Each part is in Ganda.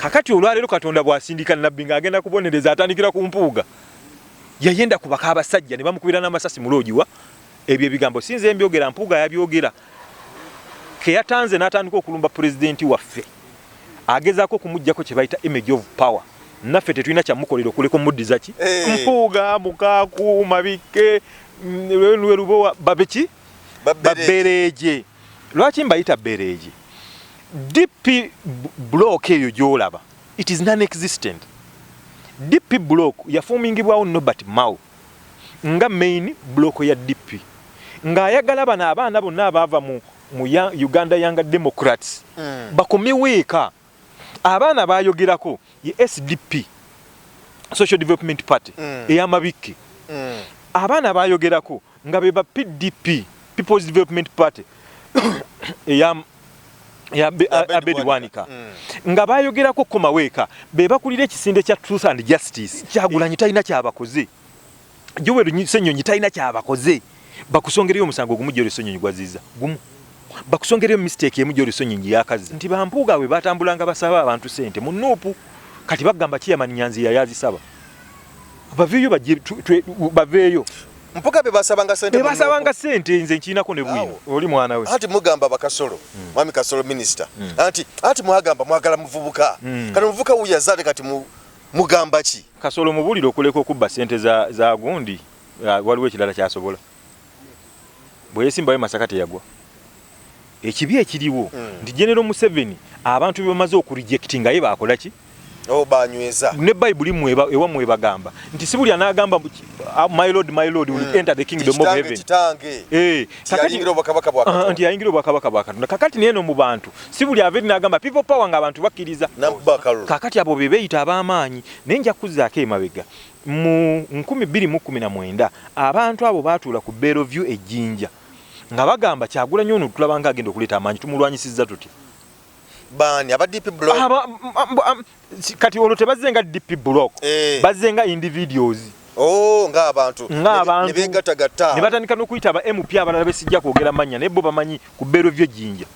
kakati olwaleero Katonda bw'asindika nabbi ng'agenda kubonereza atandikira ku Mpuuga yayenda kubaka abasajja ne bamukubira n'amasasi mu loogiwa ebyo ebigambo sinze mbyogera Mpuuga yabyogera ke yatanze n'atandika okulumba pulezidenti waffe agezaako kumuggyako kye bayita image of power naffe tetulina kyamukolera okuleka omuddiza ki Mpuuga Mukaaku Mabike Lwerubo babeki babereje lwaki mbayita bereje DP block eyo gyolaba it is non-existent. DP block yafumingibwawo Nobert Mao nga main block ya DP nga ayagala bana abaana bonna abava mu Uganda Young Democrats bakomeweeka abaana bayogerako ye SDP Social Development Party ey'amabike abaana bayogerako nga beba PDP People's Development Party ya Abedi Wanika nga bayogerako komaweeka beba kulira ekisinde kya Truth and Justice Kyagulanyi talina kyabakoze Joweru Ssenyonyi talina kyabakoze bakusongereyo omusango gumu Joweru Ssenyonyi gwaziza gumu bakusongereyo mistake emu Joweru Ssenyonyi yakazi nti Bampuuga we batambulanga basaba abantu sente mu Nuupu kati bagamba Chairman Nyanzi yazisaba baveyo baveyo Mpuuga bebasabanga sente nze nkinako ne bwino oli mwana we ati mugamba bakasolo mwami Kasolo minister ati mwagamba mwagala muvubuka kati muvubuka uyazade kati mugamba ki Kasolo mubuliro okuleka okubba sente za gundi waliwo ekirala kyasobola bwe yesimbayo Masakate yagwa ekibi ekiriwo ndi General Museveni abantu bemaze okurejectinga ye bakola ki banyweza ne Bible ewa mwebagamba nti sibuli anagamba my lord will enter the kingdom of heaven kakati ngiro bakabaka bwaka anti yayingiro bakabaka bwaka kakati neno mu bantu sibuli averi nagamba people power nga abantu bakiriza kakati abo bebeyita abamanyi nenja kuzaako emabega mu 2019 abantu abo batula ku Bellevue ejjinja nga bagamba Kyagulanyi ono tulabanga agenda okuleta amanyi tumulwanyisizza tuti bani aba DP block kati olwo tebazenga DP block bazenga individuals nga abantu ne batandika n'okuyita aba MP abalala besijja kwogera mannya naye bo bamanyi ku Bellevue ejjinja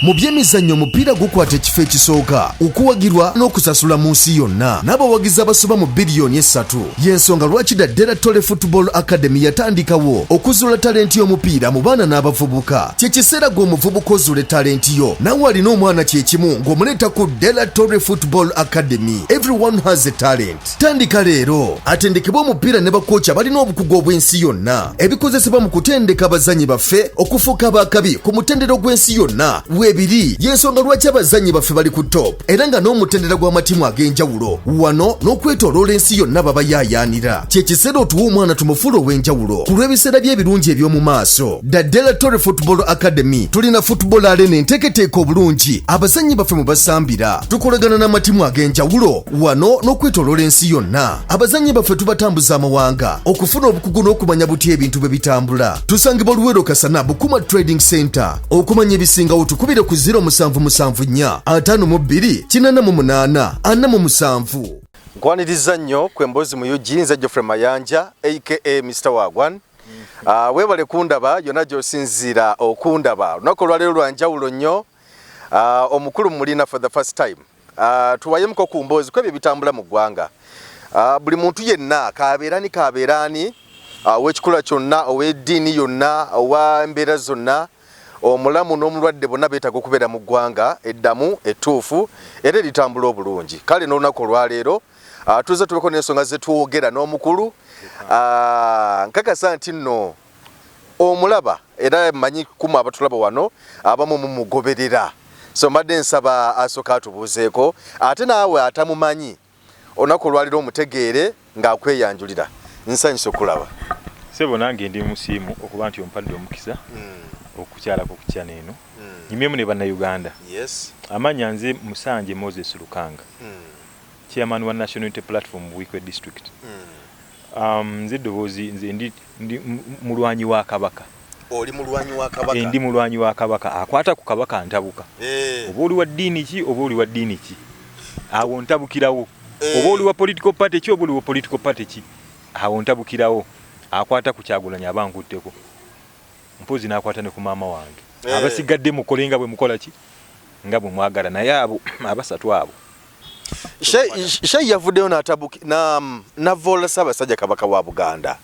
mu byemizannyo omupiira gukwata ekifo ekisooka okuwagirwa n'okusasula mu nsi yonna n'abawagizi abasoba mu biliyoni 3 y'ensonga lwaki ddala Tole Football Academy yatandikawo okuzuula talenti y'omupiira mu baana n'abavubuka kye kiseera gw'omuvubuka ozuula talenti yo nawe alina omwana kyekimu ng'omuleeta ku ddala Tole Football Academy. Everyone has a talent. Tandika leero atendekebwa omupiira ne bakooca balina obukugu obw'ensi yonna ebikozesebwa mu kutendeka abazannyi baffe okufuuka abakabi ku mutendero gw'ensi yonna webiri y'ensonga lwaki abazannyi baffe bali ku top era nga n'omutendera gw'amatimu ag'enjawulo wano n'okwetooloola ensi yonna baba yaayaanira kye kiseera otuwa omwana tumufuula ow'enjawulo ku lw'ebiseera by'ebirungi eby'omu maaso. ddala Tole Football Academy tulina football arena enteeketeeka obulungi abazannyi baffe mu basambira tukolagana n'amatimu ag'enjawulo wano n'okwetooloola ensi yonna abazannyi baffe tubatambuza amawanga okufuna obukugu n'okumanya butya ebintu bwe bitambula. Tusangibwa Luweero Kasana Bukuma Trading Center okumanya ebisingawo tukubire ku 0774 52 88 47. Nkwaniriza nnyo kwembozi mu Eugene Geoffrey Mayanja aka Mr. Wagwan. Webale kundaba yonna gy'osinziira okundaba lunaku lwaleero lwanjawulo nnyo omukulu mulina for the first time. Tuwayemuko ku mbozi kwebyo bitambula mu ggwanga. Buli muntu yenna kabeerani ow'ekikula kyonna ow'eddiini yonna owa mbeera zonna omulamu n'omulwadde bonna beetaaga okubeera mu ggwanga eddamu ettuufu era eritambula obulungi. Kale n'olunaku olwaleero tuze tubeko n'ensonga ze twogera n'omukulu nkakasa nti nno omulaba era mmanyi kumu abatulaba wano abamu mumugoberera so mbadde nsaba asooka atubuuzeeko ate naawe atamumanyi olunaku olwaleero omutegeere ng'akweyanjulira. Nsanyusa okulaba sebo nange ndi musiimu okuba nti ompadde omukisa okukyalako ku channel eno nyimyemu ne bannayuganda. Amanya nze Musanje Moses Lukanga chairman wa National Unity Platform Wikwe District. Nze ddoboozi nze ndi mulwanyi wa Kabaka. Oli mulwanyi wa Kabaka? Ndi mulwanyi wa Kabaka akwata ku Kabaka ntabuka. Oba oli wa ddiini ki oba oli wa ddiini ki awo ntabukirawo. Oba oli wa political party ki oba oli wa political party ki awo ntabukirawo. Akwata ku Kyagulanyi abankutteko mpozi n'akwata ne ku maama wange abasigadde mukolenga bwe mukola ki nga bwe mwagala naye abo abasatu abo Shey yavuddeyo n'avoola Ssaabasajja Kabaka wa Buganda.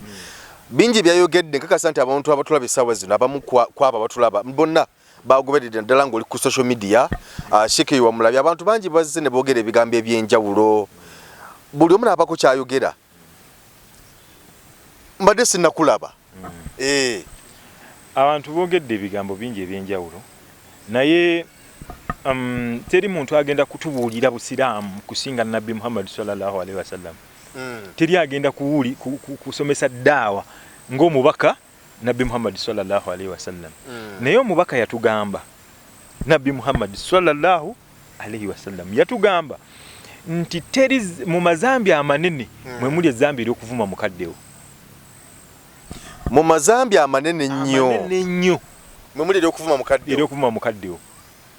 Bingi byayogedde nkakasa nti abantu abatulaba essaawa zino abamu kwaba abatulaba bonna bagoberedde ddala ng'oli ku social media. Sheke wamulabye abantu bangi bazze ne boogera ebigambo eby'enjawulo. Buli omu n'abako kyayogera. Mbadde sinnakulaba. Abantu boogedde ebigambo bingi eby'enjawulo. Naye teri muntu agenda kutubuulira busiraamu kusinga Nabbi Muhammad sallallahu alaihi wasallam. Teri agenda kusomesa daawa ng'omubaka Nabbi Muhammad sallallahu alaihi wasallam. Naye omubaka yatugamba, Nabbi Muhammad sallallahu alaihi wasallam yatugamba nti teri mu mazambi amanene mwe muli ezambi ery'okuvuma mukaddewo. Mu mazambi amanene nnyo mwe muli ery'okuvuma mukaddewo.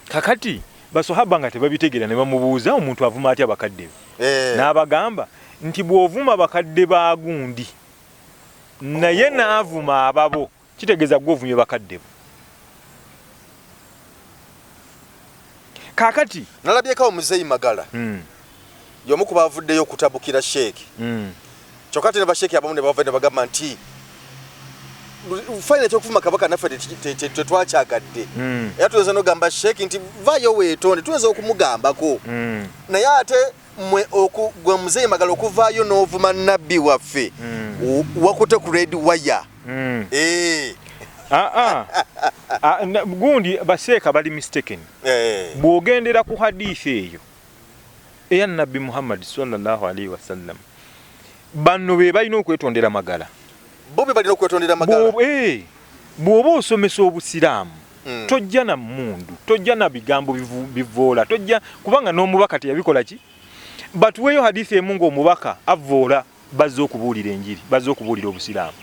Kakati basohaba nga tebabitegeera ne bamubuuza omuntu avuma atya bakadde n'abagamba nti bw'ovuma bakadde ba gundi naye n'avuma ababo kitegeeza gw'ovumye bakadde bo. Kakati nalabyeko omuzeeyi Magala y'omu ku baavuddeyo okutabukira Sheeki. Kyokka ate ne basheeki abamu ne bava ne bagamba nti faina kyokuvuma kabaka naffe tetwakyagadde. Era tuyinza n'ogamba Sheeki nti vaayo weetonde tuyinza okumugambako. Naye ate mwe gwe muzeeyi Magala okuvaayo n'ovuma nabbi waffe wakute ku red wire. Gundi baseeka bali mistaken. Bw'ogendera ku hadiisi eyo eya Nabbi Muhammad sallallahu alaihi wasallam, banno be balina okwetondera Magala. Bo be balina okwetondera Magala. Bw'oba osomesa obusiraamu tojja na mmundu, tojja na bigambo bivoola, tojja kubanga n'omubaka teyabikola ki? Batuweeyo hadiisi emu ng'omubaka avoola bazze okubuulira enjiri, bazze okubuulira obusiraamu.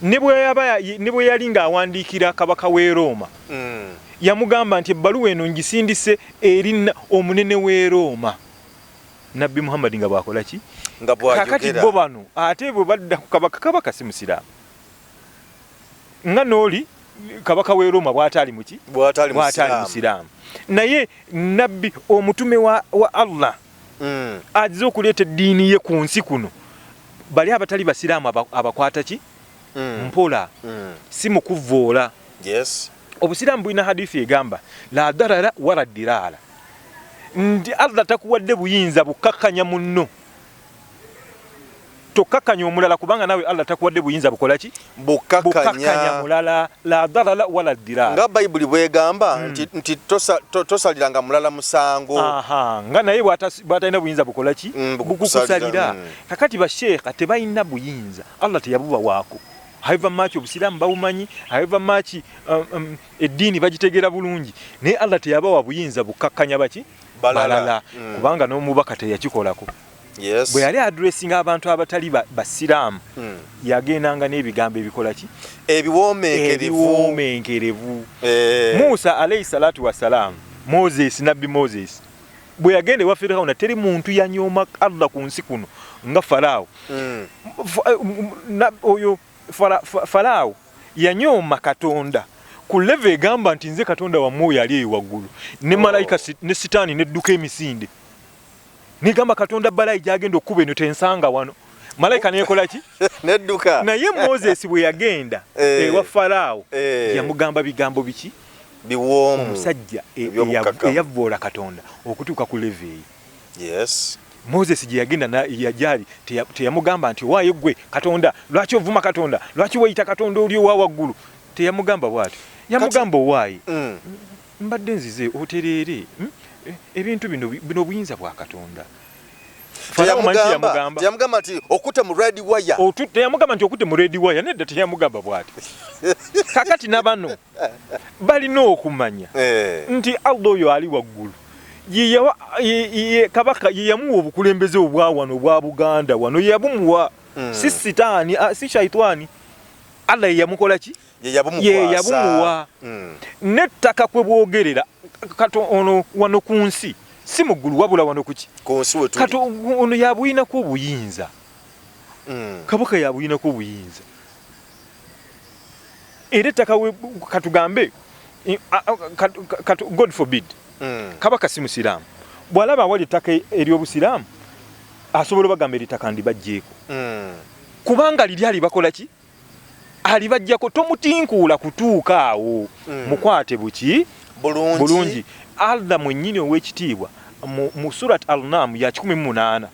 Ne bwe yali ng'awandiikira kabaka w'e Roma, yamugamba nti ebbaluwa eno ngisindise eri omunene w'e Roma. Nabbi Muhammad nga bwakola ki? Nga bw'ayogera. Kakati bo bano ate bwe badda ku kabaka si musiraamu. Nga n'oli kabaka w'e Roma bw'ataali muki? Bw'ataali musiraamu. Naye nabbi omutume wa Allah azze okuleeta eddiini ye ku nsi kuno, bali abatali basiraamu abakwata ki? Mpola, si mu kuvvoola. Obusiraamu bulina hadiisi egamba la darara wala dirara, nti Allah takuwadde buyinza bukkakkanya munno, tokkakkanya omulala kubanga nawe Allah takuwadde buyinza bukola ki? Bukkakkanya mulala. La darara wala dirara, nga Bayibuli bwegamba nti tosaliranga mulala musango. Nga naye bw'atalina buyinza bukola ki? Bukukusalira. Kakati basheekha tebalina buyinza, Allah teyabuba waako. However much obusiraamu bawumanyi, however much eddiini bagitegeera bulungi, naye Allah teyabawa buyinza bukkakkanya baki? Balala. Kubanga n'omubaka teyakikolako. Bwe yali addressinga abantu abatali basiraamu, yagendanga n'ebigambo ebikola ki? Ebiwoomenkerevu. Musa alayhi salatu wassalam, Nabbi Moses bwe yagenda ewa Firawuna, teri muntu yanyooma Allah ku nsi kuno nga Falaawo. Oyo Falaawo yanyooma Katonda ku level egamba nti nze Katonda wammwe oyo ali ewaggulu, ne malayika ne sitaani nedduka emisinde. Nigamba Katonda balayi gyagenda okuba eno tensanga wano. Malayika neekola ki? Nedduka. Naye Moses bwe yagenda ewa Falaawo yamugamba bigambo biki? Biwoomu. Omusajja eyavvoola Katonda okutuuka ku level eyo. Moses gye yagenda yajali teyamugamba nti waaye gwe Katonda lwaki ovuma Katonda, lwaki weyita Katonda oli owa waggulu. Teyamugamba bw'atyo, yamugamba owaayi mbadde nzize otereere ebintu bino buyinza bwa Katonda. Teyamugamba nti okute mu red wire. Teyamugamba nti okute mu red wire, nedda teyamugamba bw'atyo. Kakati nabano balina okumanya nti Allah oyo ali waggulu kabaka ye yamuwa obukulembeze obwa wano obwa Buganda wano, ye yabumuwa, si sitaani, si shaitani. Allah ye yamukola ki? Ye yabumuwa. N'ettaka kwe bwogerera ono wano ku nsi, si mu ggulu wabula wano kuki? Ku nsi we tuli. Kato ono yabuyinako obuyinza. Kabaka yabuyinako obuyinza. Era ettaka katugambe, God forbid, kabaka si musiraamu, bwalaba wali ettaka ery'obusiraamu asobola bagamba eritaka ndibajjeeko kubanga liri alibakola ki alibajjako tomutinkuula kutuuka awo mukwate buki bulungi Allah mwennyini ow'ekitiibwa mu surat al-Nam ya 18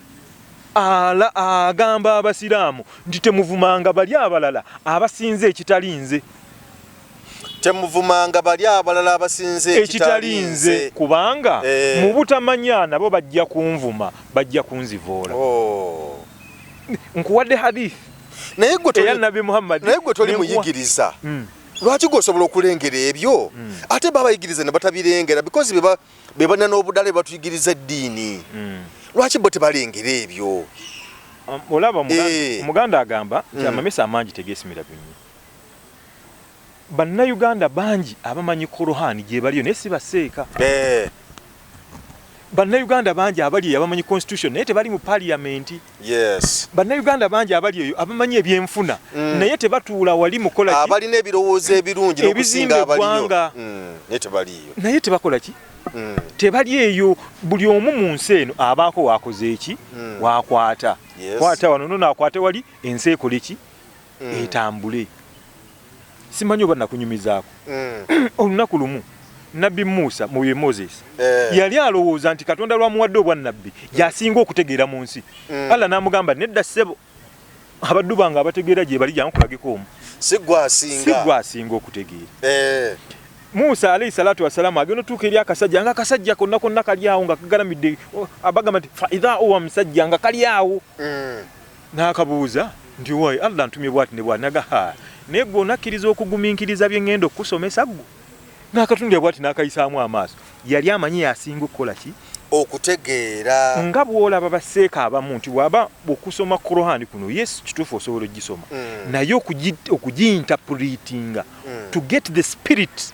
agamba abasiraamu nti temuvumanga bali abalala abasinze ekitalinze temuvumanga bali abalala abasinze ekitalinze kubanga mu butamanya nabo bajja kunvuma bajja kunzivoola nkuwadde hadith naye gwe Nabi Muhammad toli muyigiriza lwaki gwosobola okulengera ebyo ate babayigiriza ne batabirengera because bebana n'obudala batuyigiriza eddiini lwaki bo tebalengera ebyo olaba omuganda agamba nti amamesa amangi tegeesimira byonna bannayuganda bangi abamanyi Qur'an gye baliyo naye si baseeka bannayuganda bangi abali abamanyi constitution naye tebali mu parliament bannayuganda bangi abali eyo abamanyi ebyenfuna naye tebatuula wali mukola abalina ebirowoozo ebirungi n'okusinga abaliyo naye tebakola ki tebali eyo buli omu mu nsi eno abaako waakoze eki waakwata kwata wano nono akwate wali ensi ekole ki etambule simanyi oba nakunyumizaako olunaku lumu Nabbi Musa mu Moses yali alowooza nti Katonda lwamuwadde obwannabbi yasinga okutegeera mu nsi Allah n'amugamba nedda ssebo abaddu bange abategeera gye bali jankulageko omu si gwasinga okutegeera Musa alayhi salatu wassalamu agenda otuuka eri akasajja nga akasajja konna konna kali awo nga kagalamidde abagamba nti fa idha huwa musajja nga kali awo n'akabuuza nti wayi Allah ntumye bw'ati ne bw'ati naga naye gwe onakkiriza okugumiikiriza bye ŋŋenda okukusomesa ggwe n'akatundu bw'ati n'akayisaamu amaaso yali amanyi yasinga okukola ki okutegeera nga bw'olaba baseeka abamu nti waba okusoma Qur'an kuno yes kituufu osobola ogisoma naye okugiinterpretinga to get the spirit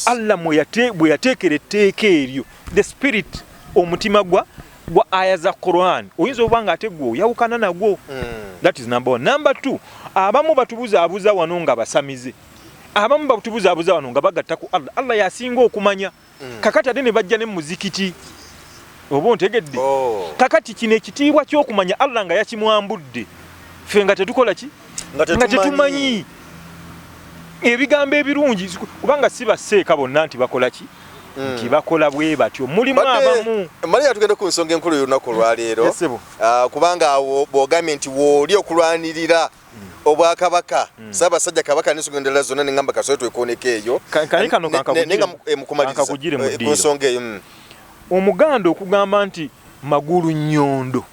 Allah bwe yateekera etteeka eryo the spirit omutima gwa aya za Qur'an oyinza oba nga ate gwe oyawukana nagwo that is number 1 number 2 abamu batubuzaabuza wano nga basamize abamu batubuzaabuza wano nga bagatta ku Allah yasinga okumanya kakati ate ne bajja ne muzikiti oba ontegedde kakati kino ekitiibwa ky'okumanya Allah nga yakimwambudde ffe nga tetukola ki nga tetumanyi ebigambo ebirungi kubanga si baseeka bonna nti bakola ki nti bakola bwe batyo mulimu abamu Maria tugenda ku nsonga enkulu y'olunaku olwaleero kubanga awo bw'ogambye nti wooli okulwanirira obwakabaka Ssaabasajja Kabaka n'ensonga endala zonna ne ngamba kasobola twekooneka eyo kankakugire mu nsonga eyo omuganda okugamba nti magulu nnyondo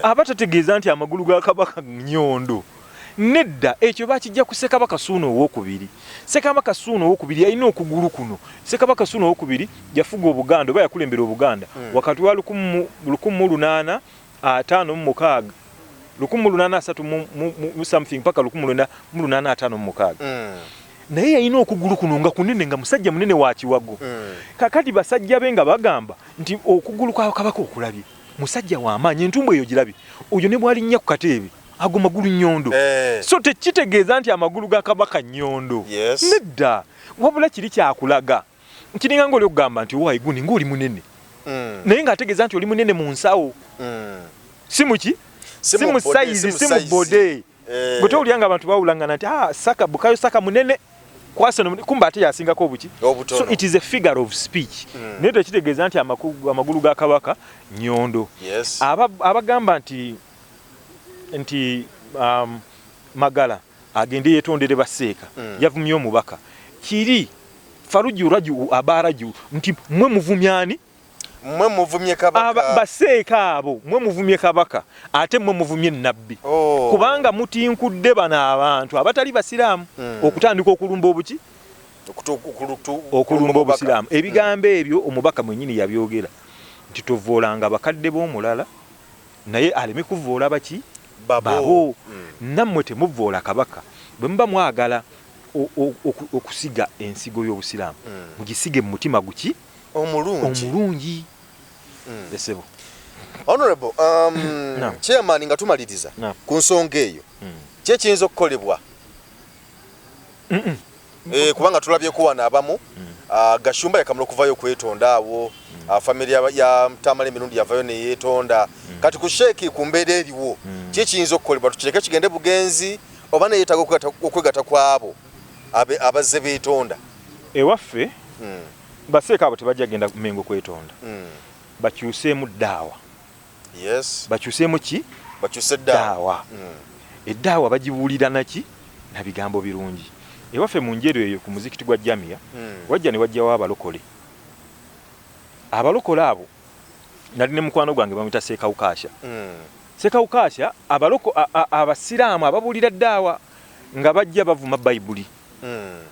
aba tategeeza nti amagulu ga kabaka nnyondo nedda ekyo bakijja ku Ssekabaka Ssuuna owookubiri Ssekabaka Ssuuna owookubiri yalina okugulu kuno Ssekabaka Ssuuna owookubiri yafuga Obuganda oba yakulembera Obuganda wakati wa 1856 1830 something paka 1856 naye yalina okugulu kuno nga kunene nga musajja munene wa kiwago kakati basajja be nga bagamba nti okugulu kwa kabaka okulabye musajja w'amaanyi entumbu eyo girabye oyo ne bwalinnya ku kateebe ago magulu nnyondo so tekitegeeza nti amagulu ga kabaka nnyondo nedda wabula kiri kyakulaga kiringa ng'oli okugamba nti waiguni ng'oli munene naye ng'ategeeza nti oli munene mu nsawo si muki si mu sayizi si mu bode bwe towulyanga abantu bawulangana nti saka bukayo saka munene kwasa kumba ate yasingako obuki so it is a figure of speech naye tekitegeeza nti amagulu ga kabaka nnyondo abagamba nti Magala agende yetondere baseeka yavumye omubaka kiri faruju raju abaraju nti mwe muvumyani mwe muvumye kabaka baseeka abo mwe muvumye kabaka ate mwe muvumye nabbi kubanga mutinkudde bana abantu abatali basiraamu okutandika okulumba obuki okulumba obusiraamu ebigambo ebyo omubaka mwennyini yabyogera nti tovoolanga bakadde b'omulala naye aleme kuvoola baki babo nammwe temuvoola kabaka bwe muba mwagala okusiga ensigo y'obusiraamu mugisige mu mutima guki omulungi esebo Honorable chairman nga tumaliriza ku nsonga eyo kye kiyinza okukolebwa kubanga tulabye kuwana abamu Gashumba yakamula kuvayo kwetonda awo familia ya Mtamale mirundi yavayo ne yetonda kati ku Sheikh kumbere eriwo kiyinza okukolebwa tukireke kigende bugenzi oba ne yetago okwegata kwabo abazze betonda ewaffe baseeka abo tebajja genda Mengo kwetonda bakyuseemu daawa yes bakyuseemu ki bakyuse daawa eddaawa bagibuulira naki na bigambo birungi ewaffe mu njeru eyo ku muzikiti gwa Jamia wajja ne wajjawo abalokole abo nali ne mukwano gwange bamuyita Sekawukasha Sekawukasha abasiraamu ababuulira daawa nga bajja bavuma Bayibuli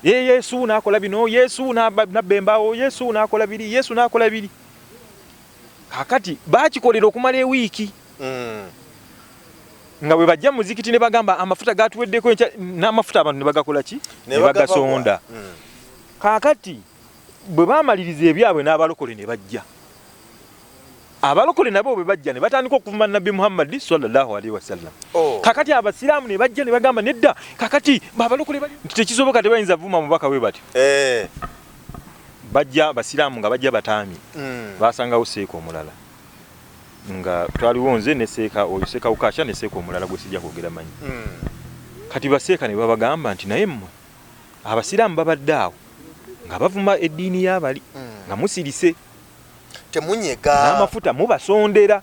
Yesu nakola bino Yesu nabembawo Yesu nakola biri Yesu nakola biri kakati bakikolera okumala ewiiki nga bwe bajja muzikiti ne bagamba amafuta gatuweddeko n'amafuta abantu ne bagakola ki ne bagasonda kakati bwe bamaliriza ebyabwe n'abalokole ne bajja abalokole nabo bwe bajja ne batandika okuvuma Nabbi Muhammad sallallahu alaihi wasallam kakati abasiraamu ne bajja ne bagamba nedda kakati abalokole bali tekisoboka tebayinza vuma mubaka we bati bajja abasiraamu nga bajja bataami basangawo Seeka omulala nga twaliwo nze ne Seeka oyo Sekawukasha ne Seeka omulala gwe sijja kwogera manyi kati baseeka ne babagamba nti naye mmwe abasiraamu babadde awo nga bavuma eddiini y'abali nga musirise temunyega n'amafuta mubasondera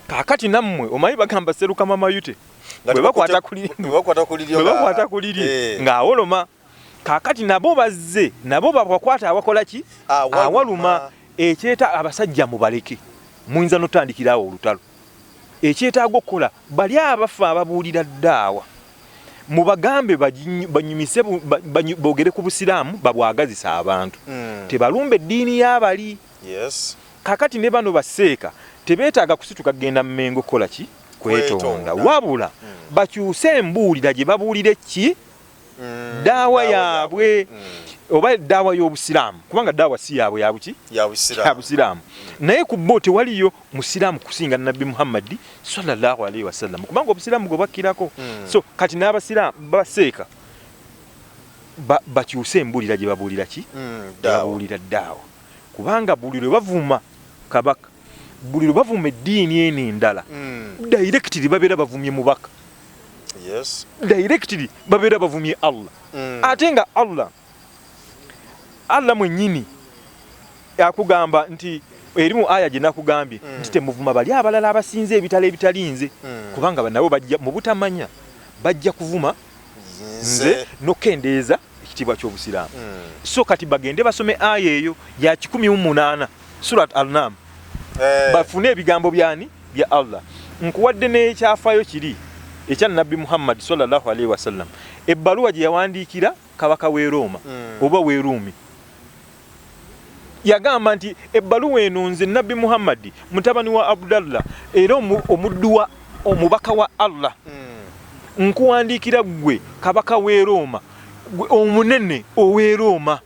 kakati nammwe omanyi bagamba seruka mama yute bwe bakwata kuliri ng'awoloma kakati nabo bazze nabo bakwata awakola ki awaluma ekyeta abasajja mubaleke muyinza notandikirawo olutalo ekyetaaga okukola bali abafa ababuulira daawa mubagambe banyumise boogere ku busiraamu babwagazisa abantu tebalumba eddiini y'abali kakati ne bano baseeka tebeetaaga kusituka kugenda mu Mengo kukola ki kwetonda wabula bakyuse embuulira gye babuulire ki daawa yaabwe oba daawa y'obusiraamu kubanga daawa si yaabwe yabuki ya busiraamu naye ku bo tewaliyo musiraamu kusinga Nabbi Muhammad sallallahu alaihi wasallam kubanga obusiraamu gwe bakkirako so kati n'abasiraamu baseeka bakyuse embuulira gye babuulira ki babuulira daawa kubanga buli lwe bavuma kabaka buli lwe bavuma eddiini eno endala directly babeera bavumye mubaka directly babeera bavumye Allah ate nga Allah mwennyini akugamba nti erimu aya gye nakugambye nti temuvuma bali abalala abasinze ebitala ebitalinze kubanga nabo bajja mu butamanya bajja kuvuma nze nokendeeza ekitiibwa ky'obusiraamu so kati bagende basome aya eyo ya 18 surat al-Nam bafune ebigambo byani bya Allah nkuwadde n'ekyafayo kiri ekya Nabbi Muhammad sallallahu alaihi wasallam ebbaluwa gye yawandiikira kabaka w'e Roma oba w'e Rumi yagamba nti ebbaluwa eno nze Nabbi Muhammad mutabani wa Abdallah era omuddu wa omubaka wa Allah nkuwandiikira gwe kabaka w'e Roma omunene ow'e Roma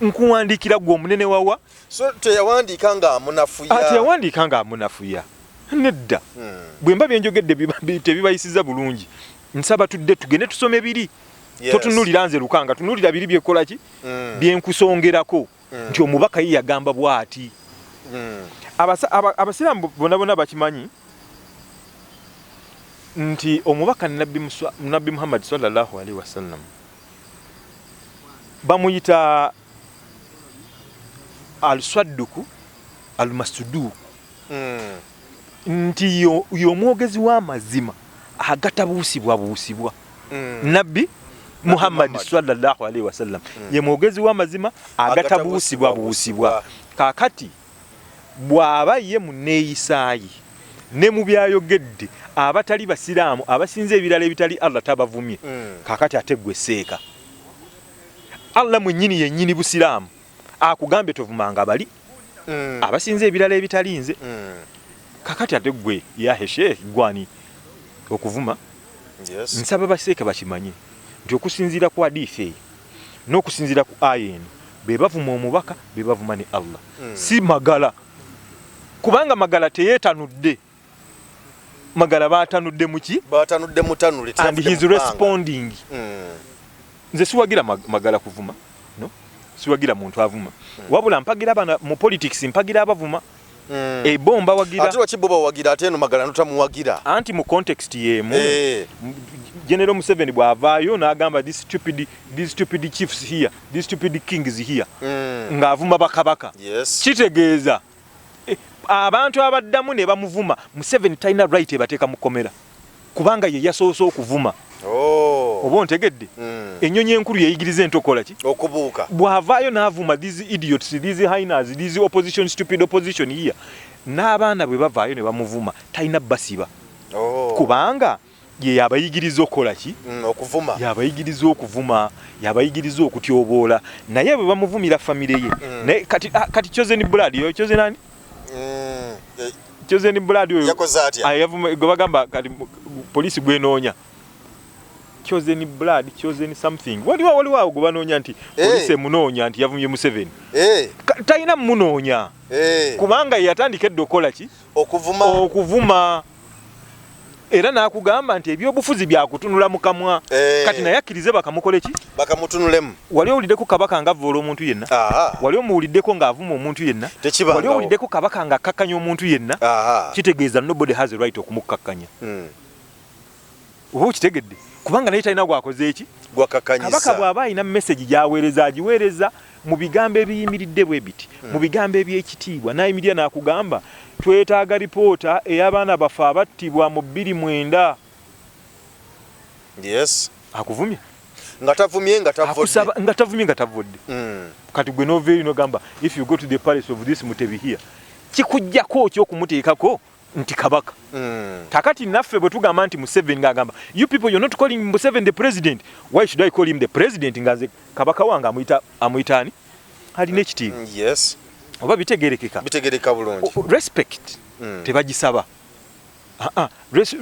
nkuwandiikira gwe omunene wawa so teyawandiika nga amunafuya nedda bwe mba byenjogedde tebibayisiza bulungi nsaba tudde tugende tusome biri totunulira nze lukanga tunulira biri byekola ki byenkusongerako nti omubaka ye yagamba bw'ati abasiraamu bonna bakimanyi nti omubaka Nabbi Muhammad sallallahu alaihi wasallam bamuyita al-Swadduku al-Masuduku nti y'omwogezi w'amazima agatabuusibwa Nabbi Muhammad sallallahu alaihi wasallam ye mwogezi w'amazima agatabuusibwa kakati bw'aba ye muneeyisaayi ne mu byayogedde abatali basiraamu abasinze ebirala ebitali Allah tabavumye kakati ate gwe Seeka Allah mwennyini yennyini busiraamu akugambye tovumanga bali abasinze ebirala ebitalinze kakati ate gwe yaheshe gwani okuvuma nsaba baseeka bakimanye nti okusinziira ku hadithi eyo n'okusinziira ku aya eno be bavuma omubaka be bavuma ne Allah si magala kubanga magala teyeetanudde magala baatanudde muki baatanudde mutanule and he is responding nze siwagira magala kuvuma no siwagira muntu avuma wabula mpagira bana mu politics mpagira abavuma ebomba wagira ati wakiboba wagira ate no magala notamuwagira anti mu context yemu General Museveni bwavaayo n'agamba these stupid chiefs here, these stupid kings here ng'avuma bakabaka kitegeeza abantu abaddamu ne bamuvuma Museveni talina right ebateeka mukomera kubanga ye yasoose okuvuma oba ontegedde ennyonyi enkulu yeyigiriza entokola ki okubuuka bwavaayo n'avuma these idiots these hyenas these opposition stupid opposition here n'abaana bwe bavaayo ne bamuvuma talina basiba kubanga ye yabayigiriza okola ki okuvuma yabayigiriza okuvuma yabayigiriza okutyoboola naye bwe bamuvumira famire ye naye kati chosen blood yo chosen nani chosen blood yo yakoze atya ayavuma bagamba kati police gwenoonya chosen blood chosen something waliwo gubanoonya nti police munoonya nti yavumye Museveni talina munoonya kubanga yatandika eddokola ki okuvuma era nakugamba nti ebyobufuzi byakutunula mukamwa kati naye akkirize bakamukole ki bakamutunulemu wali owuliddeko kabaka nga avoola omuntu yenna wali omuwuliddeko ng'avuma omuntu yenna wali owuliddeko kabaka nga akkakkanya omuntu yenna kitegeeza nobody has a right okumukkakkanya oba okitegedde kubanga naye talina gwakoze eki kabaka bw'aba alina message gy'aweereza agiweereza mu bigambo ebiyimiridde bwe biti mu bigambo eby'ekitiibwa n'ayimirira n'akugamba twetaaga lipoota ey'abaana baffe abattibwa mu 29 akuvumye nga tavumye nga tavodde kati gwe noveeri nogamba if you go to the palace of this Mutebi here kikujjako ki okumuteekako nti kabaka kakati naffe bwe tugamba nti Museveni ng'agamba you people you're not calling Museveni the president why should I call him the president nga nze kabaka wange amuyitaani alina ekitiibwa oba bitegerekeka bulungi respect tebagisaba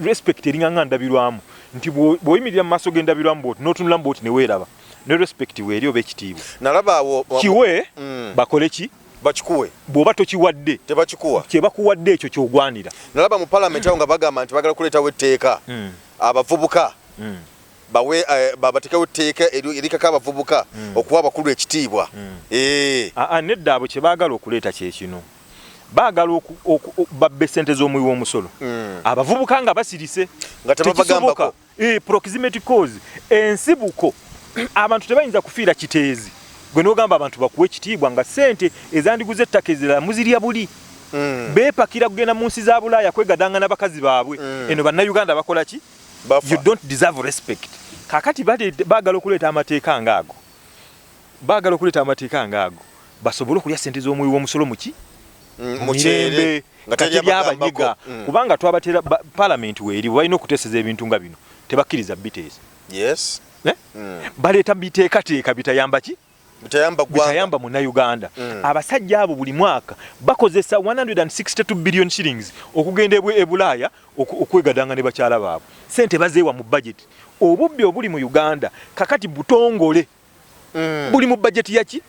respect eringa ndabirwamu nti bw'oyimirira mu maaso g'endabirwamu bwoti n'otunula bwoti ne weeraba ne respect weeri oba ekitiibwa nalaba awo kiwe bakole ki bakikuwe bw'oba tokiwadde tebakikuwa kye bakuwadde ekyo ky'ogwanira nalaba mu parliament awo nga bagamba nti bagala kuleetawo etteeka abavubuka babateekawo etteeka erikako abavubuka okuwa abakulu ekitiibwa nedda abo kye baagala okuleeta kyekino baagala babba sente z'omuwi w'omusolo abavubuka nga basirise nga tebabagambako proximity cause ensibuko abantu tebayinza kufiira kiteezi gwe n'ogamba abantu bakuwa ekitiibwa nga sente ezandiguza ettaka ezirala muzirya buli beepakira kugenda mu nsi za Bulaaya kwegadanga n'abakazi baabwe eno bannayuganda bakola ki you don't deserve respect kakati baagala okuleeta amateeka ngaago basobole okulya sente z'omuwi w'omusolo muki mumirembe nga teryabanyiga kubanga twabatera parliament weeri balina okuteeseza ebintu nga bino tebakkiriza biteesa baleeta biteekateeka bitayamba ki bitayamba munnayuganda abasajja abo buli mwaka bakozesa 162 billion shillings okugenda e Bulaaya okwegadanga ne bakyala baabwe sente bazeewa mu budget obubbi obuli mu Uganda kakati butongole buli mu budget yaki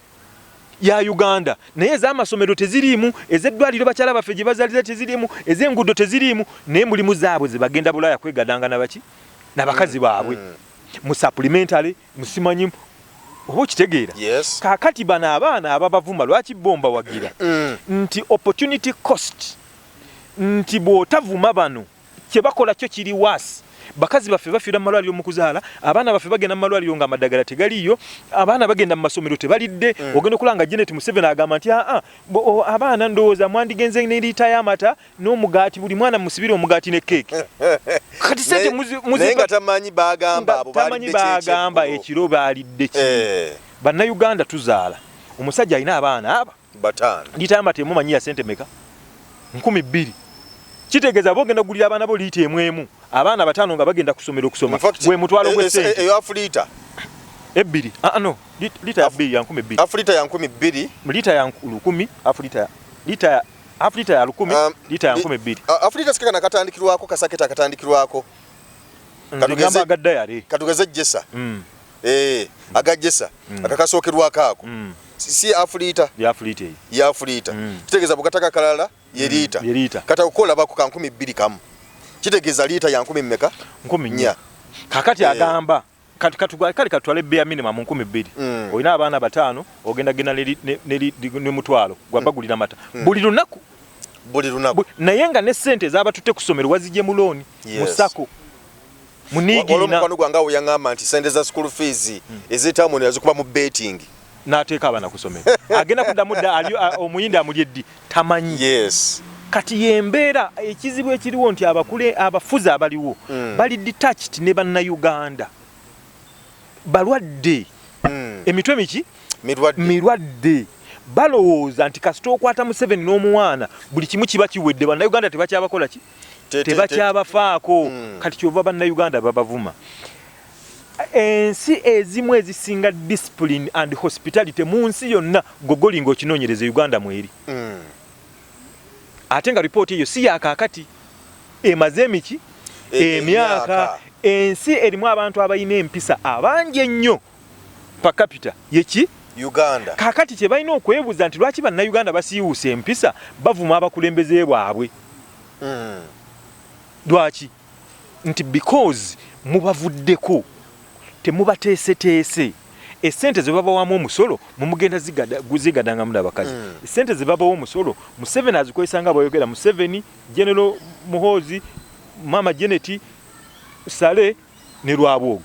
ya Uganda naye ez'amasomero teziriimu ez'eddwaliro bakyala baffe gye bazaliza teziriimu ez'enguudo teziriimu naye mulimu zaabwe ze bagenda Bulaaya kwegadanga nabaki n'abakazi baabwe mu supplementary musimanyi oba okitegeera kakati bano abaana ababavuma lwaki bomba wagira nti opportunity cost nti bw'otavuma bano kye bakola kyo kiri waasi bakazi baffe bafiira mu malwaliro mu kuzaala abaana baffe bagenda mu malwaliro nga amadagala tegaliiyo abaana bagenda mu masomero tebalidde ogenda okulanga Janet Museveni agamba nti abaana ndowooza mwandigenze ne liita y'amata n'omugaati buli mwana musibire omugaati ne keeki kati sente naye nga tamanyi bagamba ekiro baalidde ki bannayuganda tuzaala omusajja alina abaana aba liita y'amata emu manyi ya sente meka 2,000 kitegeeza bogenda gulira abaana bo liita emu abaana batano nga bagenda kusomera okusoma gwe mutwalo gw'essente eyo afulita ebbiri no liita ya bbiri ya 2,000 afulita ya 2,000 liita ya 10,000 afulita ya 10,000 liita ya 2,000 afulita sikeka nakatandikirwako kasaketa akatandikirwako katugamba agadayale katugeze jessa agajessa akakasookerwako ako si afulita ya afulita kitegeeza bukataka kalala ye liita katakukola bako ka 2,000 kamu kitegeeza liita ya 10,000 meka 10,000 kakati agamba kali katwale bea minimum 12 oyina abaana batano ogenda gena ne mutwalo gwabagulira mata buli lunaku naye nga ne sente z'abatutte ku ssomero wazijje mu looni musako munigirina olwo gwanga uyangamba nti sente za school fees ezitamu yazikuba mu betting n'ateeka abaana ku ssomero agenda kuddamu dda omuyindi amuli eddi tamanyi kati yembeera ekizibu ekiriwo nti abafuzi abaliwo bali detached ne bannayuganda balwadde emitwe miki mirwadde balowooza nti kasita okwata mu 7 n'omwana buli kimu kiba kiwedde bannayuganda tebakyabakola ki tebakyabafaako kati kyova bannayuganda babavuma ensi ezimu ezisinga discipline and hospitality mu nsi yonna gogolinga okinoonyereza Uganda mweri ate nga ripooti eyo si yakaakati emaze emiki emyaka ensi erimu abantu abayina empisa abangi ennyo pa capita yeki Uganda kakati kye balina okwebuuza nti lwaki bannayuganda basiiwuusa empisa bavuma abakulembeze bwabwe lwaki nti because mubavuddeko temubateeseteese esente ze babawamu omusolo mumugenda zigadanga mulabakazi esente ze babawo omusolo Museveni azikozesa nga bwayogera Museveni General Muhoozi Mama Janet Sale ne Lwabwogo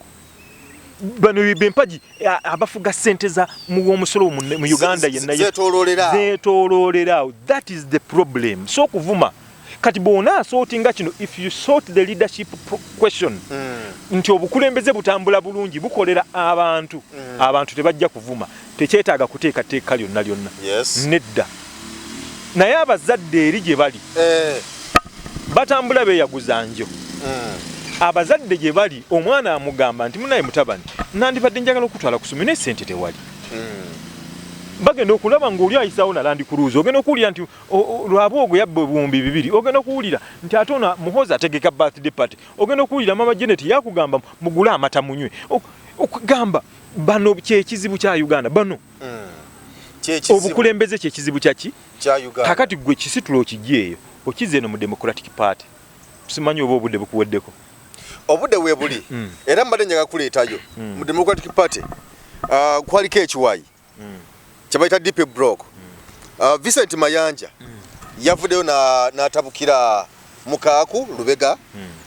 bano bempaji abafuga sente za mu omusolo mu Uganda yenna zetololera that is the problem so kuvuma kati bona sortinga kino if you sort the leadership question nti obukulembeze butambula bulungi bukolera abantu tebajja kuvuma tekyetaaga kuteeka teeka lyonna nedda naye abazadde eri gye bali batambula beeyaguza njo abazadde gye bali omwana amugamba nti munaye mutabani nandibadde njagala okutwala ku ssomero n'essente tewali bagenda okulaba ng'oli ayisawo na Land Cruiser ogenda okuwulira nti Lwabwogo yabba obuwumbi 2 ogenda okuwulira nti ate ono Muhoozi ategeka birthday party ogenda okuwulira Mama Janet yakugamba mugule amata munywe okugamba bano kyekizibu kya Uganda bano obukulembeze kyekizibu kyaki kya Uganda kakati gwe kisitulo okijjeeyo okize eno mu Democratic Party tusimanyi oba obudde bukuweddeko obudde weebuli era mbadde njaga kuleetayo mu Democratic Party kwaliko ekiwayi kyabayita DP block Vincent Mayanja yavuddeyo n'atabukira Mukaaku Lubega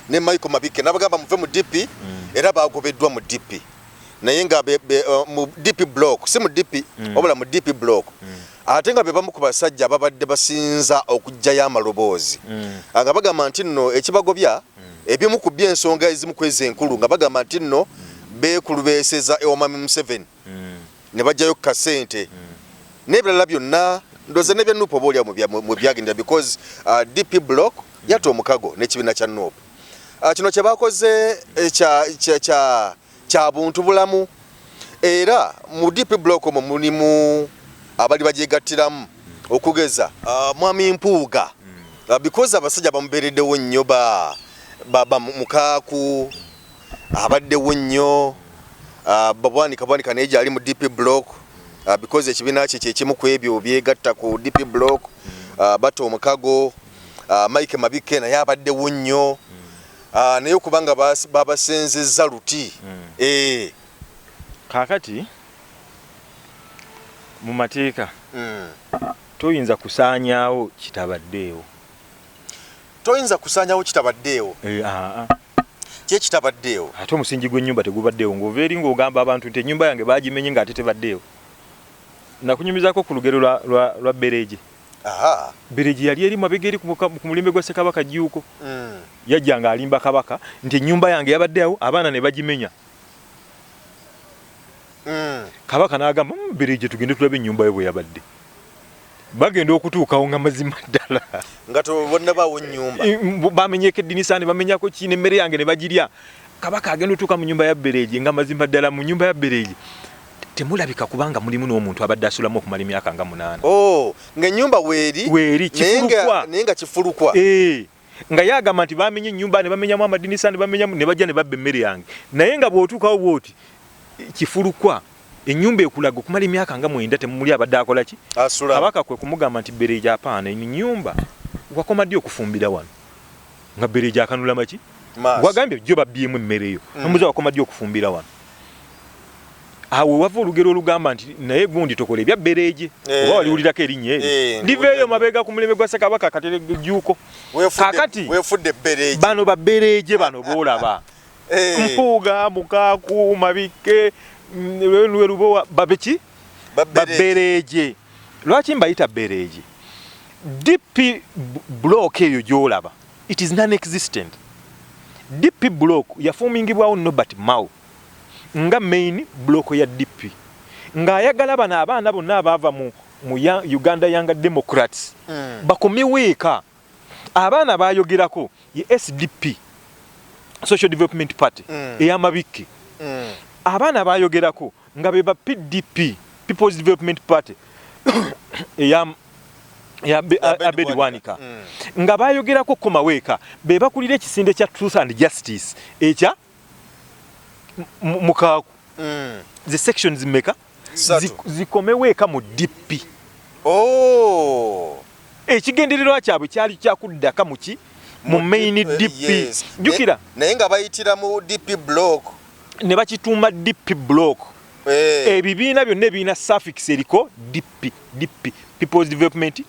ne Michael Mabike n'abagamba muve mu DP era bagobeddwa mu DP naye nga mu DP block si mu DP obula mu DP block ate nga be bamu ku basajja babadde basinza okujjayo amaloboozi nga bagamba nti nno ekibagobya ebimu ku by'ensonga ezimu kwezi enkulu nga bagamba nti nno beekulubeeseza Omwami Museveni ne bajjayo kasente n'ebirala byonna ndoze nebya nupo bolya mu byagenda because DP block yato omukago n'ekibiina kya nupo kino kye bakoze kya buntu bulamu era mu DP block omwo mulimu abali bagyegattiramu okugeza Mwami Mpuuga because abasajja bamubeereddewo nnyo baba Mukaaku abaddewo nnyo babwanika naye gyali mu DP block because ekibiina kye kyekimu ku ebyo byegatta ku DP block bato omukago Mike Mabike naye abaddewo nnyo naye okubanga babasenzezza luti kakati mu mateeka toyinza kusaanyaawo kitabaddeewo kye kitabaddeewo ate omusingi gw'ennyumba tegubaddeewo ng'ova eri ng'ogamba abantu nti ennyumba yange baagimenye ng'ate tebaddeewo nakunyumizaako ku lugero lwa Bereje Bereje yali eri mabega eri ku mulembe gwa Ssekabaka Jjuuko yajjanga alimba kabaka nti ennyumba yange yabaddeewo abaana ne bagimenya kabaka n'agamba Bereje tugende tulabe ennyumba yo bwe yabadde bagenda okutuukawo nga mazima ddala nga tobonna bawo nnyumba bamenyeko eddinisa ne bamenyako ki n'emmere yange ne bagirya kabaka agenda otuuka mu nnyumba ya Bereje nga mazima ddala mu nnyumba ya Bereje temulabika kubanga mulimu n'omuntu abadde asulamu okumala emyaka nga 8 ng'ennyumba weeri kifulukwa naye nga kifulukwa nga yagamba nti bamenye ennyumba ne bamenyamu amadinisa ne bamenyamu ne bajja ne babba emmere yange naye nga bw'otuukawo bw'oti kifulukwa ennyumba ekulaga okumala emyaka nga 9 temumuli abadde akola ki kabaka kwe kumugamba nti Bereje apaana ennyumba wakoma ddi okufumbira wano nga Bereje akanula maki wagambye jjo babbyemu emmere yo omuza wakoma ddi okufumbira wano awo wava olugero olugamba nti naye gundi tokola ebya bereje oba waliwulirako erinnya eryo ndiveeyo mabega ku mulembe gwa Ssekabaka Kateregjuuko kakati weefudde bereje bano babereje bano boolaba Mpuuga Mukaaku Mabikke Lubowa babeki babereje lwaki mbayita bereje DP block eyo gyolaba it is non-existent. DP block yafumingibwawo Norbert Mao nga main block ya DP nga ayagala bana abaana bonna abava mu Uganda Young Democrats bakomeweeka abaana bayogerako ye SDP Social Development Party ey'Amabikke abaana bayogerako nga beba PDP People's Development Party ya BWINO nga bayogerako komaweeka beba kulira ekisinde kya Truth and Justice ekya MUKAAKU the sections meka zikomeweeka mu DP ekigendererwa kyabwe kyali kyakuddaka muki mu main DP jukira naye nga bayitira mu DP block ne bakituuma DP block ebibiina byonna ebiina suffix eriko DP People's Development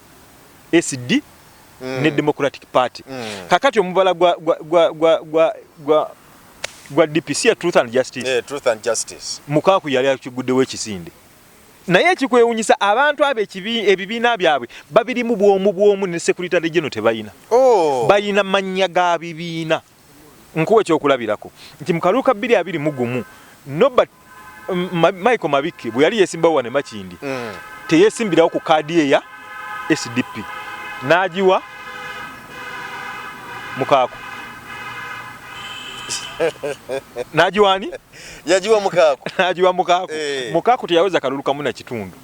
SD ne Democratic Party kakati omubala gwa DP si ya Truth and Justice Truth and Justice MUKAAKU yali akiguddewo ekisinde naye ekikwewunyisa abantu ebibiina byabwe babirimu bwomu ne Secretary General tebayina bayina mannya ga bibiina nkuwe ekyokulabirako nti mu kaluka 221 Norbert Michael Mabikke bwe yali yesimbawo wane Makindi teyesimbirawo ku kaadi eya SDP n'agiwa MUKAAKU najiwani yajiwa MUKAAKU najiwa MUKAAKU MUKAAKU teyaweza kalulukamu na kitundu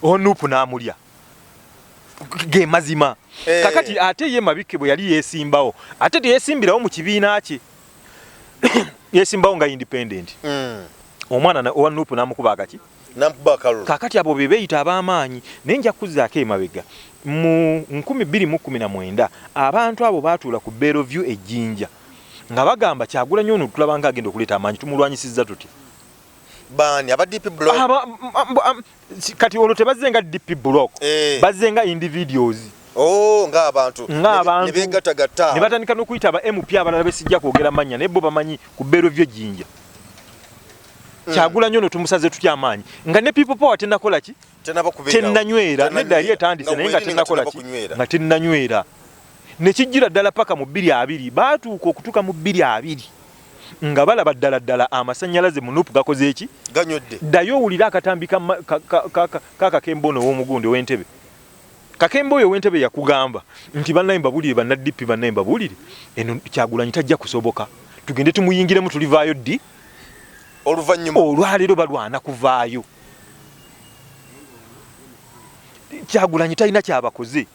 onupu n'amulya ge mazima kakati ate ye Mabikke bwe yali yesimbawo ate teyesimbirawo mu kibiina kye yesimbawo nga independent omwana owa nupu n'amukuba agaki kakati abo bebeyita ab'amaanyi naye nja kuzzaako emabega mu 2019 abantu abo baatuula ku Bellevue ejjinja nga bagamba Kyagulanyi ono tulabanga agenda okuleeta amaanyi tumulwanyisizza tuti bani aba DP block kati olwo tebazzenga DP block bazzenga individuals ng'abantu ne beegattagatta ne batandika n'okuyita aba MP abalala besijja kwogera mannya naye bo bamanyi ku Bellevue ejjinja Kyagulanyi ono tumusaze tutya amaanyi nga ne people power tennakola ki tennanywera nedda yali etandise naye nga tennakola ki nga tennanywera ne kijjira ddala paka mu 220 baatuuka okutuuka mu 220 nga balaba ddala amasannyalaze mu nupu gakoze eki ganywedde ddayo owulira akatambi kakakembo ono w'omugundi ow'entebe kakembo oyo ow'entebe yakugamba nti bannaye mbabulire bannaddipi bannaye mbabulire eno Kyagulanyi tajja kusoboka tugende tumuyingiremu tulivaayo ddi oluvannyuma olwaleero balwana kuvaayo Kyagulanyi talina kyabakoze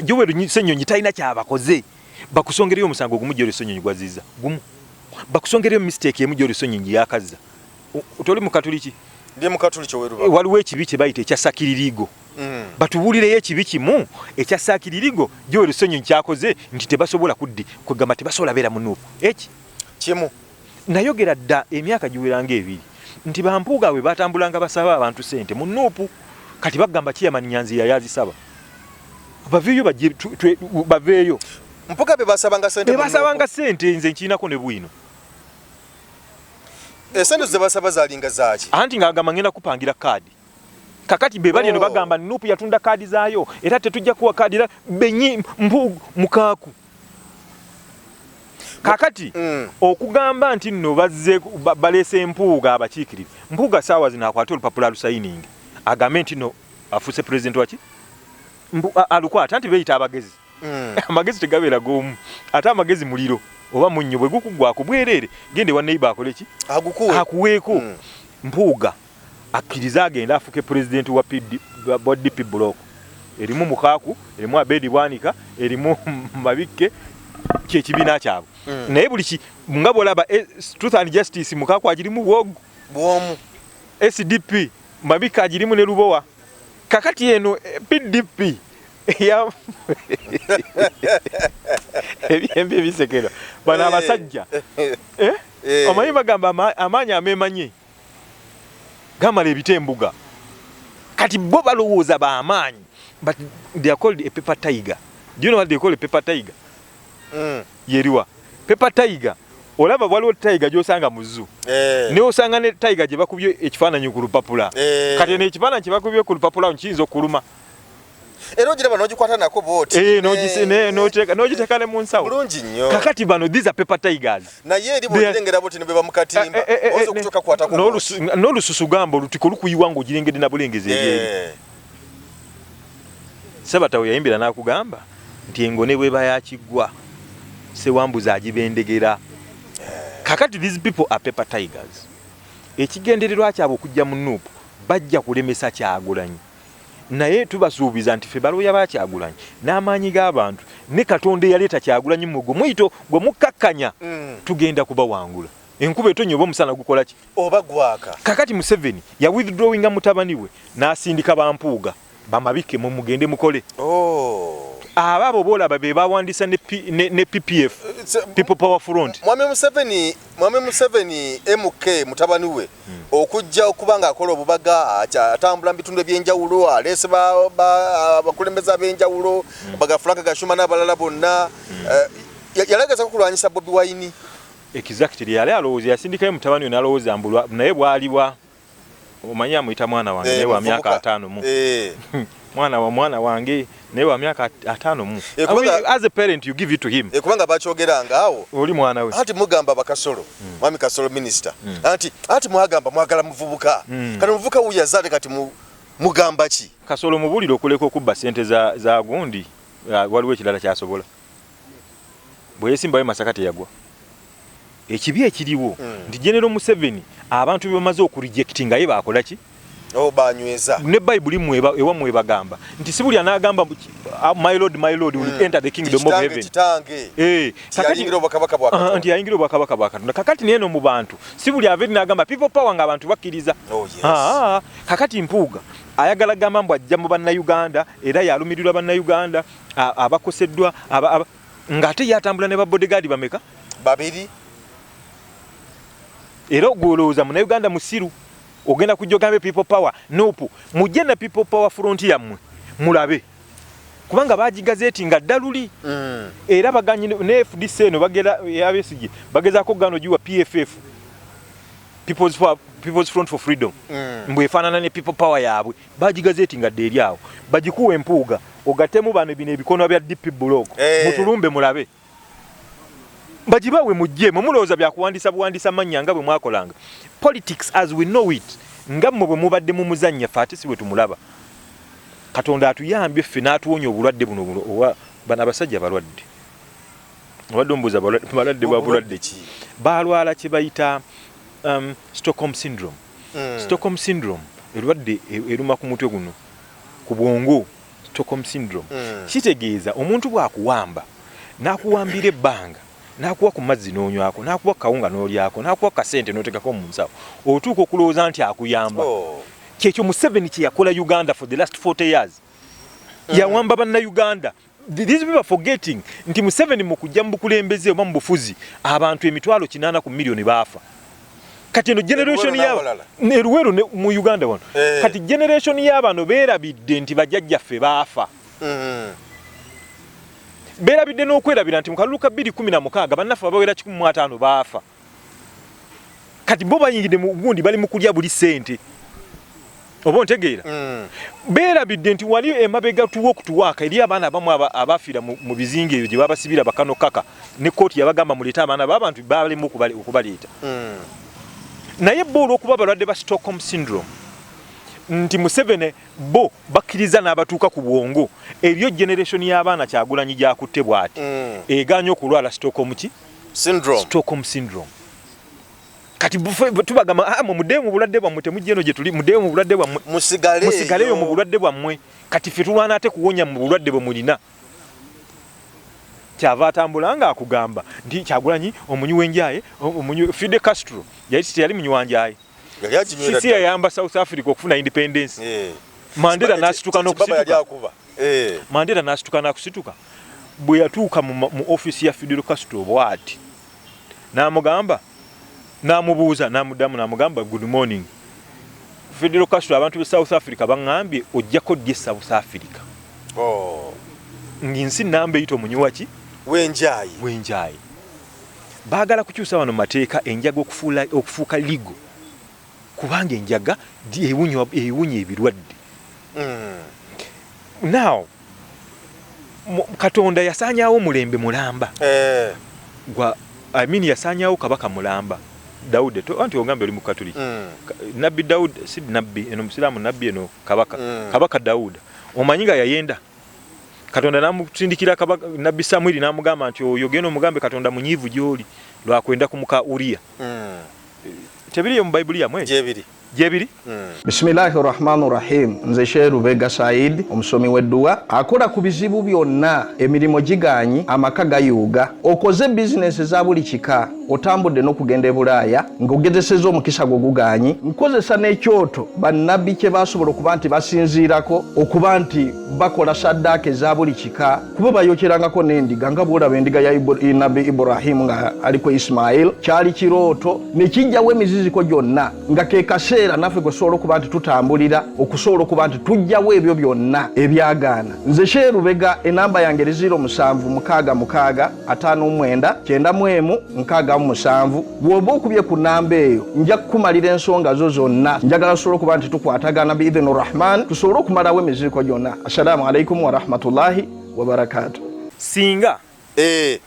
Joweru Ssenyonyi talina kyabakoze bakusongereyo omusango gumu Joweru Ssenyonyi gwaziza gumu bakusongereyo mistake emu Joweru Ssenyonyi yakaza toli mu Katoliki ndi mu Katoliki weruba waliwo ekibi kye bayita ekya sakiririgo batubulireyo ekibi kimu ekya sakiririgo Joweru Ssenyonyi kyakoze nti tebasobola kugamba tebasobola beera mu nuupu eki kimu nayogera dda emyaka giweranga 2 nti Bampuuga bwe batambulanga basaba abantu sente mu nuupu kati bagamba Chairman Nyanzi yazisaba baveyo baveyo Mpuuga bebasabanga sente nze nkiinako ne BWINO esente ze basaba zalinga zaaki anti ng'agamba ngenda kupangira kaadi kakati be bali eno bagamba nuupu yatunda kaadi zaayo era tetujja kuwa kaadi era benyi MUKAAKU kakati okugamba nti nno bazze balese Mpuuga abakiikirivu Mpuuga saawa zino akwate olupapula alusayiningi agambe nti no afuse president waki alukwata anti beyita abagezi amagezi tegabeera g'omu ate amagezi muliro oba munnyo bwe gukugwako bwereere gende wa neighbor akole ki akuweeko Mpuuga akkiriza agenda afuke president wa DP block erimu MUKAAKU erimu BWINO erimu Mabikke kyekibiina kyabwe naye buli nga bwolaba Truth and Justice MUKAAKU agirimu bwomu SDP Mabikke agirimu ne Lubowa kakati eno PDP ya ebyembi ebisekera bano abasajja omanyi bagamba amaanyi amemanye gamala ebitembuga kati bo balowooza b'amaanyi but they are called a paper tiger. Do you know what they call a paper tiger? Yeriwa paper tiger olaba waliwo tiger gy'osanga mu zoo ne osanga ne tiger gye bakubye ekifaananyi ku lupapula kati n'ekifaananyi kye bakubye ku lupapula kiyinza okuluma era ogiraba n'ogikwata nako booti n'ogiteeka ne mu nsawo bulungi nnyo kakati bano these are paper tigers naye eri bwogirengera booti ne beba mu katimba oyinza okutuuka kwatako n'olususu gamba olutiko lukuyiwa ng'ogirengedde na bulengezi ebyeri Sabatawo yayimbira n'akugamba nti engone bweba yakiggwa sewambuza agibendegera kakati these people are paper tigers ekigendererwa kyabwe okujja mu Nuupu bajja kulemesa Kyagulanyi naye tubasuubiza nti ffe balooya ba Kyagulanyi n'amaanyi g'abantu ne Katonda eyaleeta Kyagulanyi mugo mwito gwe mukkakkanya tugenda kubawangula enkuba etonnya oba omusana gukola ki oba gwaka kakati Museveni ya withdrawinga mutabani we n'asindika ba Mpuuga bamabike mu mugende mukole ababo boolaba be bawandiisa ne PPF People Power Front Mwami Museveni MK mutabani we okujja okuba nga akola obubaga atambula mu bitundu ebyenjawulo aleese bakulembeza ab'enjawulo bagafulaka gashuma n'abalala bonna yalageza okulwanyisa Bobi Wine exactly yali alowooza yasindikayo mutabani we n'alowooza mbulwa naye bwaliwa omanyi amuyita mwana wange naye wa myaka 5 mu mwana wange naye wa myaka 5 mu as a parent you give it to him kubanga bakyogeranga awo oli mwana we ati mugamba bakasolo Mwami Kasolo minister ati mwagamba mwagala muvubuka kati muvubuka uyazale kati mugamba ki Kasolo mubuliro okuleka okubba sente za gundi waliwo ekirala kyasobola bwe yesimbayo Masaka teyagwa ekibi ekiriwo ndi General Museveni abantu bemaze okurejectinga ye bakola ki banyweza ne Bible ewa mwe bagamba nti sibuli anagamba my lord will enter the kingdom of heaven kakati obakabaka bwa Katonda nti yayingira obakabaka bwa Katonda kakati neno mu bantu sibuli averi nagamba people power nga abantu bakkiriza kakati Mpuuga ayagala gamba mbu ajja mu bannayuganda era yalumirirwa bannayuganda abakoseddwa ng'ate yatambula ne babodyguard bameka babiri era ogolooza munnayuganda musiru ogenda kujja ogambe people power Nuupu mujje na people power front yammwe mulabe kubanga bagigazeti nga ddaluli era baganyi ne FDC eno bagera yabesigi bagezaako gano jiwa PFF People's Front for Freedom mbwefaanana ne people power yaabwe bagigazeti nga dderi awo bagikuwa Mpuuga ogatemu bano bino ebikono bya DP blog mutulumbe mulabe bajibawe mujje mulowooza byakuwandisa buwandisa mannya nga bwe mwakolanga politics as we know it nga mmwe bwe mubadde mu muzannya fate si bwe tumulaba Katonda atuyambye ffe n'atuwonya obulwadde buno owa bana abasajja balwadde obadde ombuuza balwadde bwa bulwadde ki balwala kye bayita Stockholm syndrome Stockholm syndrome erwadde eruma ku mutwe guno ku bwongo Stockholm syndrome kitegeeza omuntu bw'akuwamba n'akuwambira ebbanga nakuwa ku mazzi n'onywako nakuwa kawunga n'olyako nakuwa kasente n'otegako mu nsawo otuuka okulowooza nti akuyamba kyekyo Museveni kye yakola Uganda for the last 40 years yawamba bannayuganda these people are forgetting nti Museveni mu kujja mu bukulembeze oba mu bufuzi abantu emitwalo 8 ku milioni baafa kati eno generation y'aba Ruweru mu Uganda wano kati generation y'abano beerabidde nti bajjajjaffe baafa beerabidde n'okwerabira nti mu kalulu ka 2016 bannaffe abawera 15 baafa kati bo bayingidde mu gundi bali mu kulya buli sente oba ontegeera beerabidde nti wali emabega tuwaaka eri abaana abamu abafiira mu bizinga ebyo gye babasibira bakano kaka ne kooti yabagamba muleeta abaana b'abantu balemu okubaleeta naye bo olw'okuba balwadde ba Stockholm syndrome nti Museveni bo bakkiriza n'abatuuka ku bwongo eriyo generation y'abaana Kyagulanyi gyakutte bw'ati eganye okulwala Stockholm syndrome kati tubagamba muddeeyo mu bulwadde bwammwe temujje eno gye tuli muddeeyo mu bulwadde bwammwe musigaleyo mu bulwadde bwammwe kati ffe tulwana ate kuwonya mu bulwadde bwe mulina kyava atambula nga akugamba nti Kyagulanyi omunywi w'enjaye Fidel Castro yali munywi wa njaye sisi yayamba South Africa okufuna independence Mandela n'asituka n'okusituka Mandela n'asituka n'akusituka bwe yatuuka mu office ya Fidel Castro bw'ati n'amugamba n'amubuuza n'amuddamu n'amugamba good morning Federal Castro abantu be South Africa bangambye ojjako dye South Africa. Nginsi nambe ito munyiwaki wenjayi. Baagala kukyusa wano mateeka enjaga okufuuka ligo. Kubanga enjaga ewunya ebirwadde. Now Katonda yasanyawo mulembe mulamba. Yasanyawo kabaka mulamba. Daudi anti ogambe oli mukatoliki. Nabbi Daudi si nabbi eno musiramu nabbi eno kabaka. Kabaka Daudi. Omanyiga yayenda. Katonda namusindikira kabaka nabbi Samuel namugamba nti oyo geno mugambe Katonda munyivu gyoli lwakwenda kumuka Uria. Tebiri mu Bible ya mwe? Jebiri. Bismillahirrahmanirrahim. Nze Sheru Bega Said, omusomi w'edduwa, akola ku bizibu byonna, emirimu giganyi, amaka gayuuga. Okoze bizinesi za buli kika, otambudde n'okugenda e Bulaaya, ng'ogezesezza omukisa gwo guganyi, nkozesa n'ekyoto bannabbi kye basobola okuba nti basinziirako, okuba nti bakola saddaaka eza buli kika, kuba bayokyerangako n'endiga nga bw'olaba endiga ya nabbi Ibrahim nga aliko Ismail, kyali kirooto, ne kijjawo emiziziko gyonna, nga ke kaseera naffe gwe sobola okuba nti tutambulira okusobola okuba nti tujjawo ebyo byonna ebyagaana. Nze Sheru Bega, enamba yange 0756599197 bw'oba okubye ku namba eyo nja kukumalira ensonga zo zonna. Njagala tusobole okuba nti tukwatagana biidhini Rahman tusobole okumalawo emiziriko gyonna. Assalamu alaikum warahmatullahi wabarakatuh. Singa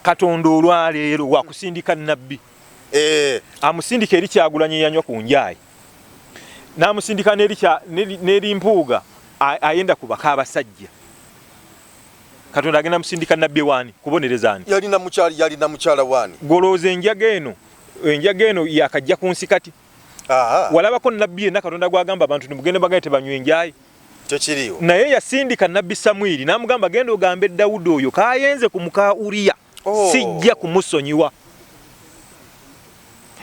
Katonda olwaleero wakusindika nabbi amusindika eri Kyagulanyi yanywa ku njayi namusindika n'eri Mpuuga ayenda kubaka abasajja. Katonda agenda musindika nabbi wani kubonerezani yalina mukyala wani golooza enjaga eno yakajja ku nsi kati. Walabako nabbi yenna Katonda gwagamba abantu nimugende bagaye tebanywa enjayi tekiriyo, naye yasindika nabbi Samwiri namugamba genda ogambe Dawudi oyo kayenze ku muka Uria sijja kumusonyiwa.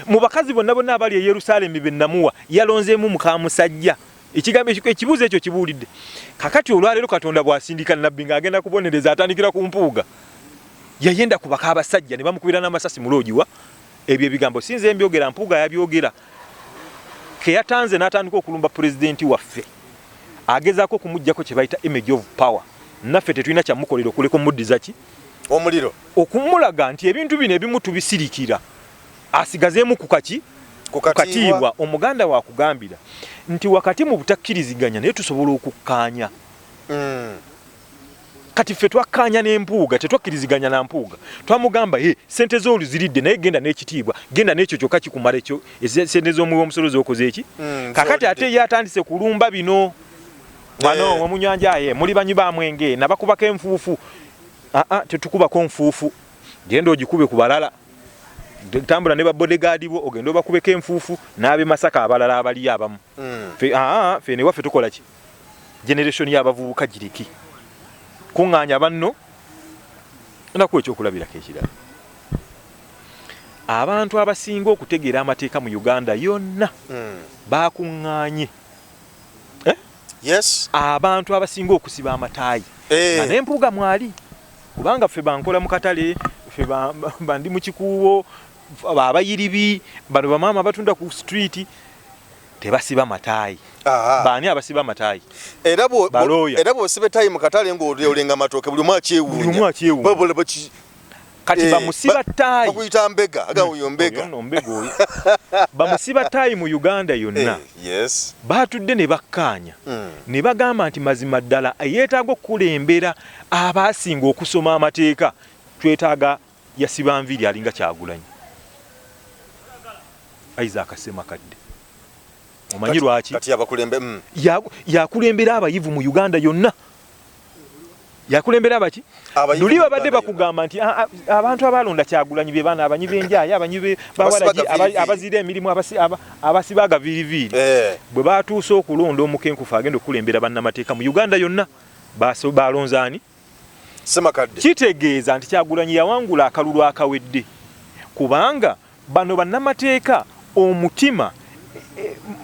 Mu bakazi bonna abali e Yerusalemu be namuwa yalonzeemu MUKOMUSAJJA. Ekibuuzo ekyo kibuulidde. Kakati olwaleero Katonda bw'asindika nabbi ng'agenda kubonereza atandikira ku Mpuuga. Yayenda kubaka abasajja ne bamukubira n'amasasi mu loogiwa. Ebyo ebigambo sinze mbyogera, Mpuuga yabyogera. Ke yatanze n'atandika okulumba pulezidenti waffe. Agezaako kumuggyako kye bayita image of power. Naffe tetulina kyamukolera okuleka omuddiza ki? Omuliro. Okumulaga nti ebintu bino ebimu tubisirikira. Asigazeemu kukatiibwa. Omuganda wa kugambira nti wakati mu butakkiriziganya naye tusobola okukkaanya. Kati ffe twakkaanya n'Empuuga tetwakkiriziganya na Mpuuga. Twamugamba sente z'olu ziridde naye genda n'ekitiibwa, genda n'ekyo kyokka kikumala ekyo sente z'omuwi omusolo z'okoze eki. Kakati ate ye atandise kulumba bino. Wano mu nnyanja muli banyi ba Mwenge nabakubako enfuufu. Tetukubako nfuufu. Genda ogikube ku balala. Tambula ne ba bodyguard bo ogenda obakubeko enfuufu n'abe Masaka abalala abali abamu. Fe ne waffe tukola ki? Generation y'abavubuka giriki. Kuŋŋaanya banno nakuwa ekyokulabirako ekirala. Abantu abasinga okutegeera amateeka mu Uganda yonna bakuŋŋaanye. Yes. Abantu abasinga okusiba amataayi. Na n'Empuuga mwali. Kubanga ffe bankola mu katale, ffe bandi mu kikuubo, abayiribi, bano bamaama batunda ku street tebasiba mataayi. Baani abasiba amataayi? Era bw'osiba ettaayi mu katale ng'olenga amatooke buli omu akyewuunya. Kati bamusiba ttaayi. Bakuyita mbega, oyo mbega. Bamusiba ttaayi mu Uganda yonna. Yes. Batudde ne bakkaanya. Ne bagamba nti mazima ddala yeetaaga okukulembera abasinga okusoma amateeka. Twetaaga yasiba nviiri alinga Kyagulanyi. Isaac Semakadde. Omanyi lwaki? Kati yabakulembe yakulembera abayivu mu Uganda yonna. Yakulembera abaki? Luli babadde bakugamba nti abantu abalonda Kyagulanyi be bana abanyi b'enjaya abanyi bawalaji abazira emirimu abasiba agaviiriviiri. Bwe batuuse okulonda omukenkufu agenda okulembera bannamateeka mu Uganda yonna balonzaani Semakadde. Kitegeeza nti Kyagulanyi yawangula akalulu akawedde. Kubanga bano bannamateeka omutima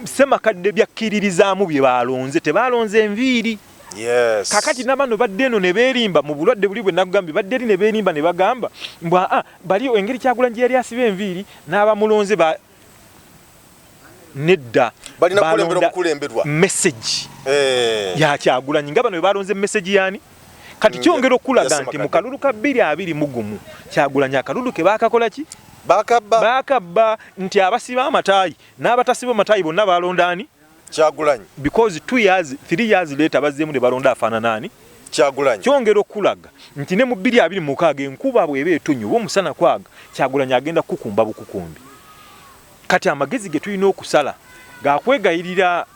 Semakadde byakkiririzaamu bye balonze tebalonze enviiri. Yes. Kakati nabano badde eno ne beerimba mu bulwadde buli bwe nakugambye badde eri ne beerimba ne bagamba mbwa bali engeri Kyagulanyi yali asiba enviiri n'abamulonze nedda balina kulemberwa message ya Kyagulanyi nga bano bwe balonze message yani kati kyongera okulaga nti mu kalulu ka 2021 Kyagulanyi akalulu ke bakakola ki bakabba nti abasiba amataayi n'abatasiba amataayi bonna balondani Kyagulanyi because 3 years later bazzemu ne balonda afaanana nani Kyagulanyi kyongera okulaga nti ne mu 2026 enkuba bw'eba etonnya omusana kwaga Kyagulanyi agenda kukumba bukukumbi kati amagezi ge tulina okusala gakwegayirira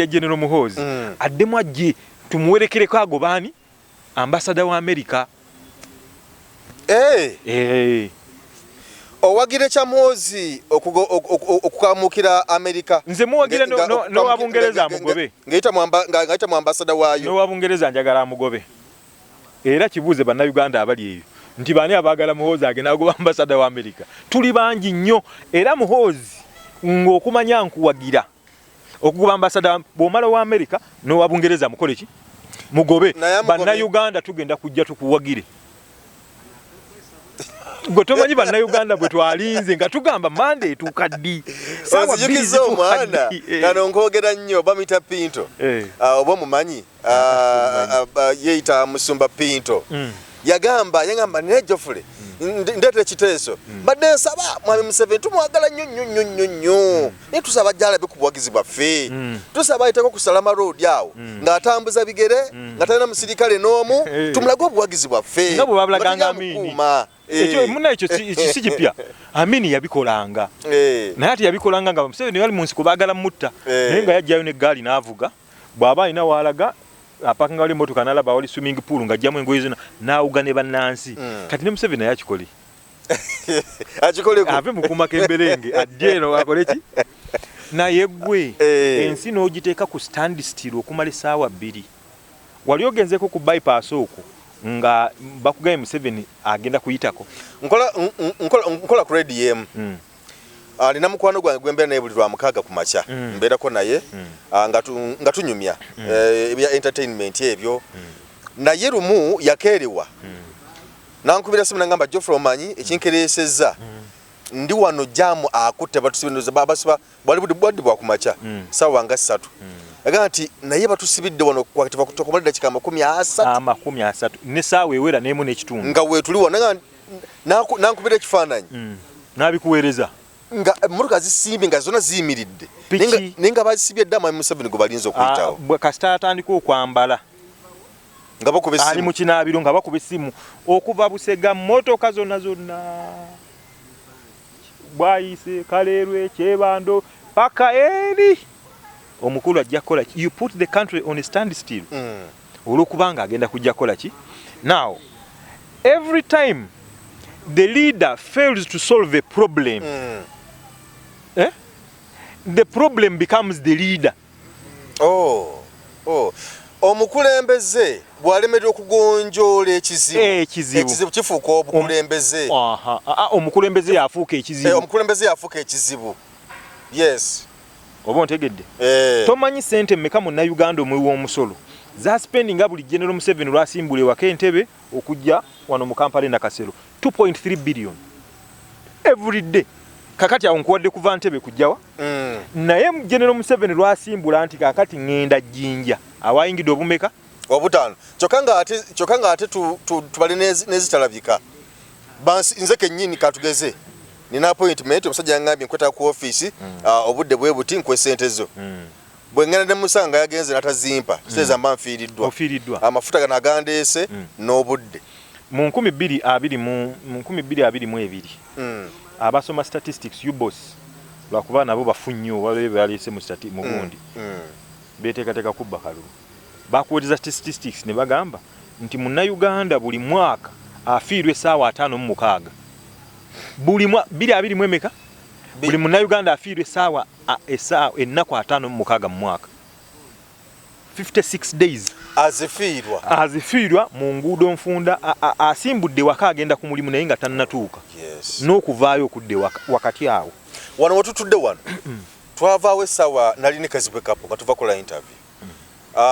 General Muhoozi addemu ajje tumuwerekereko ago baani ambassador wa America owagire kya Muhoozi okukamukira America nze muwagire no wabungereza amugobe ngaita mu ambassador waayo no wabungereza njagala amugobe era kibuuze bannayuganda abali eyo nti baani abaagala Muhoozi agenda agoba ambassador wa America tuli bangi nnyo era Muhoozi ng'okumanya nkuwagira okugoba ambassador bw'omala wa America no wabungereza mukole ki mugobe bannayuganda tugenda kujja tukuwagire gotomanyi bannayuganda bwe twalinze nga tugamba Monday tukaddi sawa bizi omwana kano nkogera nnyo bamita Pinto oba mumanyi yeita Musumba Pinto yagamba nejofule ndete kiteeso badde nsaba mwami Museveni tumwagala nnyo tusaba jala bikubuwagizi bwaffe tusaba ayiteko ku Salama Road awo ng'atambuza bigere nga talina musirikale n'omu tumulaga obuwagizi bwaffe nga bwe babulaganga Amini ekyo muna ekyo si kipya Amini yabikolanga naye ati yabikolanga nga Museveni wali mu nsiko baagala mutta naye nga yajjayo n'eggaali n'avuga bw'aba alina waalaga apaka nga wali motoka nalaba wali swimming pool nga jjamu engoye zonna n'awuga ne bannansi kati ne Museveni naye akikole ave mukuma kemberenge addyeno akole ki naye gwe ensi n'ogiteeka ku stand still okumala essaawa 2 wali ogenzeko ku bypass okwo nga bakugaye Museveni agenda kuyitako nkola ku radio alina mukwano gwange gwembeera naye buli lwa mukaaga ku makya mbeerako naye nga tunyumya ebya entertainment ebyo naye lumu yakeerewa nankubira simu nangamba Geoffrey omanyi ekinkereesezza ndi wano jamu akutte batusibinduza babasiba bwali budi bwa ku makya sawa nga 3 agamba nti naye batusibidde wano kwakatifa kutokomalira dakika 30 ne saawa ewera n'emu n'ekitundu nga weetuliwo nankubira ekifaananyi n'abikuweereza nga motoka zisimbi nga zona ziyimiridde nenga bazisibye dda mwami Museveni gwe balinza okuyitawo kasita atandika okwambala nga bakuba essimu ali mu kinaabiro nga bakuba essimu okuva Busega motoka zonna Bwayise Kaleerwe Kyebando paka eri omukulu ajja kukola you put the country on a standstill olwokubanga agenda kujja kukola ki now every time the leader fails to solve a problem the problem becomes the leader omukulembeze bwalemerera okugonjoola ekizibu kifuuka obukulembeze omukulembeze yafuuka ekizibu yes oba ontegedde tomanyi sente mmeka mu Uganda omwewa omusolo za spending nga buli General Museveni lwasimbula ewaka entebe okujja wano mu Kampala na Kasero 2.3 billion every day kakati awo nkuwadde kuva ntebe kujjawa naye General Museveni lwasimbula nti kakati ngenda Jinja awayingidde obumeka obutano kyokka nga ate tubali nezitalabika nze kennyini katugeze nina appointment omusajja yangambye nkweta ku office obudde bwe buti nkwe sente zo bwe ngenda ne musanga yagenze natazimpa siteza mba nfiiriddwa amafuta gana agandeese n'obudde mu 2022 abasoma statistics UBOS lwakuba nabo bafunyo wale balese mu gundi beteekateeka kubba kalulu bakuweza statistics ne bagamba nti Munnayuganda buli mwaka afiirwa essaawa 56 buli 20 emeka buli Munnayuganda afiirwa essaawa ennaku 56 mu mwaka 56 days azifiirwa mu nguudo nfunda asimbudde waka agenda ku mulimu naye nga tannatuuka n'okuvaayo okudde wakati awo wano watutudde wano twavaawo essaawa nali ne Kazibwe Kapo nga tuva kola interview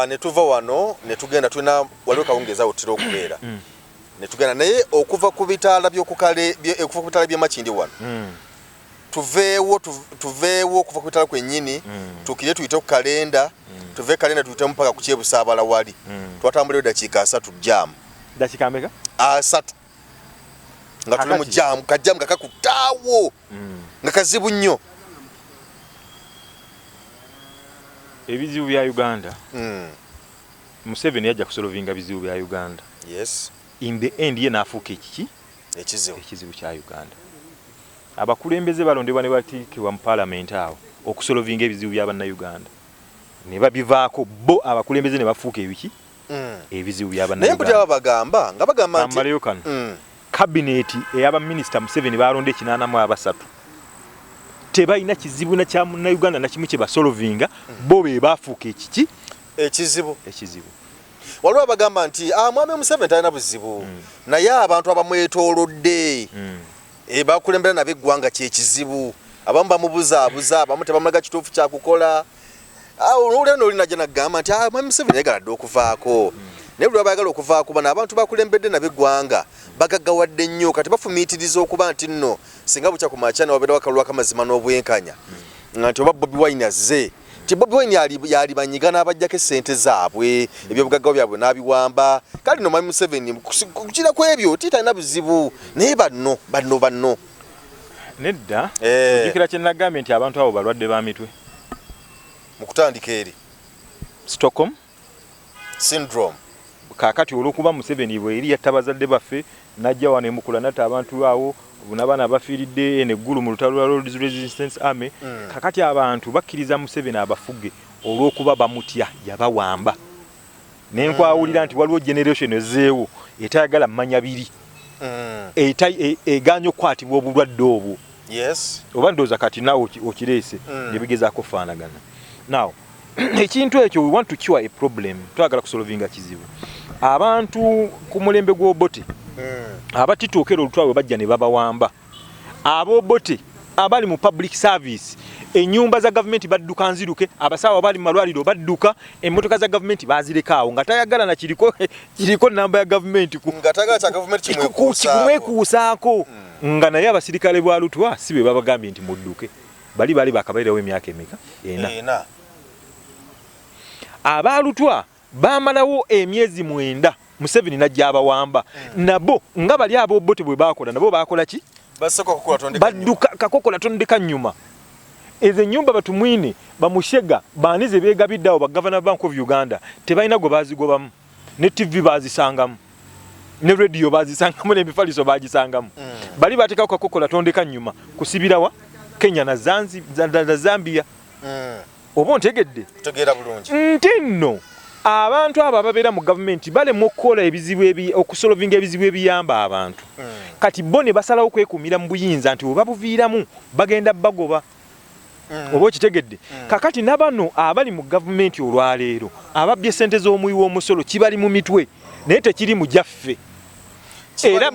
ne tuva wano ne tugenda tulina waliwo kawungeeza awo tutera okubeera ne tugenda naye okuva ku bitaala by'Emakindi wano tuveewo kuva ku kitalo kwennyini tukire tuyite ku kalenda tuve kalenda tuyite mpaka ku kyebusaabala wali twatambulira dakiika 3 jaamu dakiika meka 3 nga tuli mu jaamu kajjamu kakakutaawo nga kazibu nnyo ebizibu bya Uganda Museveni yajja kusolovinga bizibu bya Uganda yes in the end ye naafuuka ekizibu kya Uganda abakulembeze balondebwa ne batiikibwa mu parliament awo okusolovinga ebizibu bya Bannayuganda ne babivaako bo abakulembeze ne bafuuka ebizibu bya Bannayuganda naye bagamba nga bagamba nti cabinet eyaba minister Museveni balonde 83 tebalina kizibu na kya Uganda na kimu kye basolovinga bo be bafuuka ekizibu waliwo bagamba nti mwami Museveni talina buzibu naye abantu abamwetoolodde bakulembera nabeggwanga kyekizibu abamu bamubuzaabuza abamu tebamulaga kituufu kyakukola oluleno olinaja nagamba nti mwami Museveni yagaladde okuvaako naye buli bayagala okuvaako bano abantu bakulembedde nabeggwanga bagaggawadde nnyo kati bafumiitiriza okuba nti nno singa bukya ku makya wabeera wakalulwa kamazima n'obwenkanya nti oba Bobi Wine azze ti Bobi Wine yalibanyiga n'abajjako essente zaabwe ebyobugaggawo byabwe n'abiwamba kale no mwami Museveni kukira ku ebyo titalina buzibu naye banno nedda ojjukira kye nagambye nti abantu abo balwadde ba mitwe mu kutandika eri Stockholm syndrome kakati olwokuba Museveni bwe eri yatta bazadde baffe najja wano emukula natta abantu awo n'abaana bafiiridde eggulu mu lutalo lwa Lord's Resistance Army kakati abantu bakkiriza Museveni abafuge olw'okuba bamutya yabawamba nenkwawulira nti waliwo generation ezeewo etayagala mmanya biri eganya okukwatibwa obulwadde obwo oba ndowooza kati naawe okireese ne bigezaako faanagana now ekintu ekyo we want to cure a problem twagala kusolovinga kizibu abantu ku mulembe gw'obote abatitookera olutwabwe bajja ne babawamba abobote abali mu public service ennyumba za government badduka nziruke abasawo bali mu malwaliro badduka emmotoka za government bazirekawo nga tayagala na kiriko namba ya government nga tayagala kya government kimwekuusaako nga naye abasirikale bwa lutwa si be babagambye nti mudduke bali bakabalirawo emyaka emeka ena abalutwa bamalawo emyezi 9 Museveni najja abawamba nabo nga bali abobote bwe bakola nabo bakola ki badduka kakokola tondeka nyuma ezo nyumba batumwine bamushega banize begabiddawo ba Governor Bank of Uganda tebalina gwe bazigobamu ne TV bazisangamu ne radio bazisangamu ne bifaliso bagisangamu bali batekako kakokola tondeka nyuma kusibirawa Kenya na Zambia obo ntegedde kutegeera bulungi ntinno abantu abo ababeera mu government bale mu kola ebizibu okusolovinga ebizibu ebiyamba abantu kati bo ne basalawo kwekuumira mu buyinza nti oba buviiramu bagenda bagoba oba okitegedde kakati nabano abali mu government olwaleero ababbye sente z'omuwi w'omusolo kibali mu mitwe naye tekiri mu gyaffe era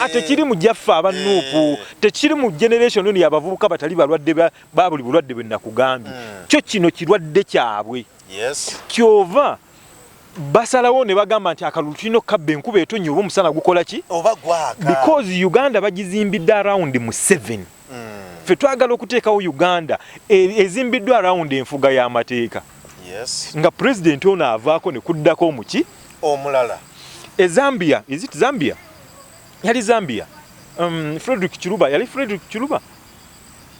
tekiri mu gyaffe abanuupu tekiri mu generation noni abavubuka batali balwadde ba buli bulwadde bwe nakugambye kyo kino kirwadde kyabwe kyova basalawo ne bagamba nti akalulu tulina okukabba enkuba etonnya oba omusana gukola ki because Uganda bagizimbidde around mu 7 ffe twagala okuteekawo Uganda ezimbiddwa around enfuga y'amateeka nga president ono avaako ne kuddako omuki omulala Zambia is it Zambia yali Zambia Frederick Chiluba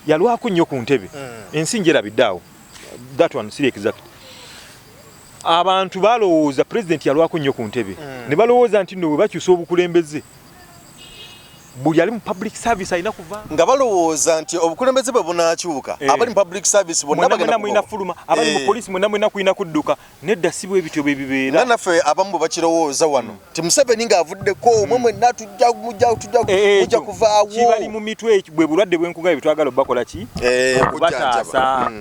yalwako nnyo ku ntebe ensi njerabiddeawo that one si exact abantu balowooza president yalwako nnyo ku ntebe ne balowooza nti nno bwe bakyusa obukulembeze buli ali mu public service alina kuva nga balowooza nti obukulembeze bwe bunaakyuka abali mu public service bonna bagenda mwina fuluma abali mu police mwina kuyina kudduka nedda si bwe bityo bwe bibeera naffe abamu bwe bakirowooza wano ti Museveni ng'avuddeko omwe mwenna tujja kuvaawo kibali mu mitwe bwe bulwadde bw'enkuga bwe twagala bakola ki okubataasa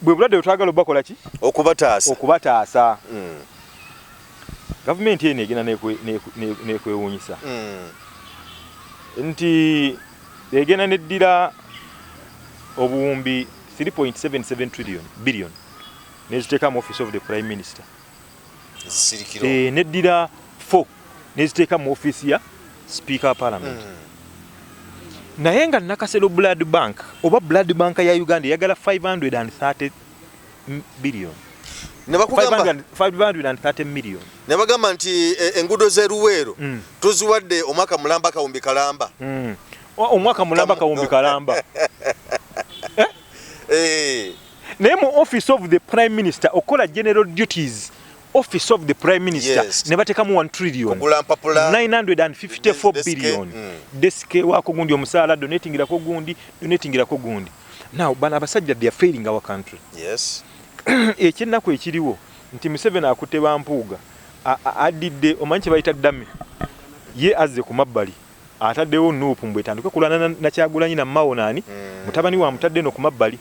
bwe bulwadde bwe twagala bakola ki okubataasa government eno egenda nekwewuunyisa nti egenda neddira obuwumbi 3.77 billion neziteeka mu office of the prime minister neddira 4 neziteeka mu office ya Speaker wa Parliament. Naye nga nakasero Blood Bank oba Blood Bank ya Uganda yagala 530 billion. Ne bakugamba 530 million. Ne bagamba nti engudo z'eruweero tuziwadde omwaka mulamba kawumbi kalamba. Omwaka mulamba kawumbi kalamba. Naye mu office of the Prime Minister okola general duties. Office of the Prime Minister ne batekamu 1 trillion 954 billion deske wako gundi omusala donatingirako gundi. Now bana abasajja they are failing our country. Yes. Ekinnaku ekiriwo nti Museveni akuteba Mpuuga ALIDDE omanyi bayita ddame ye azze ku mabbali ataddewo nuupu mbwe tandike kulana na Kyagulanyi na Mawonani mutabani wa mutadde no ku mabbali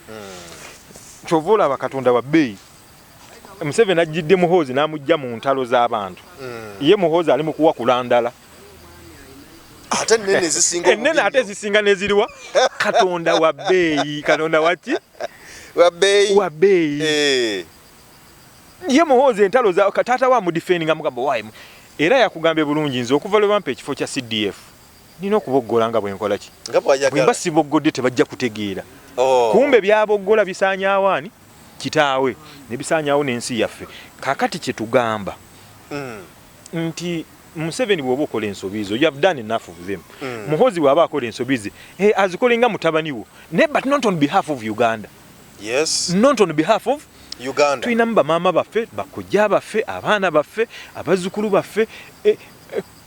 chovola bakatonda wa bei. Museveni ajjidde Muhoozi n'amujja mu ntalo z'abantu. Ye Muhoozi ali mu kuwa kulandala. Ate nene zisinga nene ate zisinga neziriwa katonda wa bei. Katonda waki? Wa bei. Ye Muhoozi entalo za katata wa mu defending amugamba wayi. Era yakugambe bulungi nze okuva lwe bampa ekifo kya CDF. Nina okuboggola nga bwe nkola ki? Bwe mbasi boggodde tebajja kutegeera. Kumbe byaboggola bisaanyaawaani kitaawe ne bisaanyaawo n'ensi yaffe. Kakati kye tugamba nti Museveni bw'oba okola ensobizo you have done enough of them. Muhoozi bw'aba akola ensobize azikolenga mutabani wo but not on behalf of Uganda. Yes. Not on behalf of Uganda. Tulina bamaama baffe bakojja baffe abaana baffe abazzukulu baffe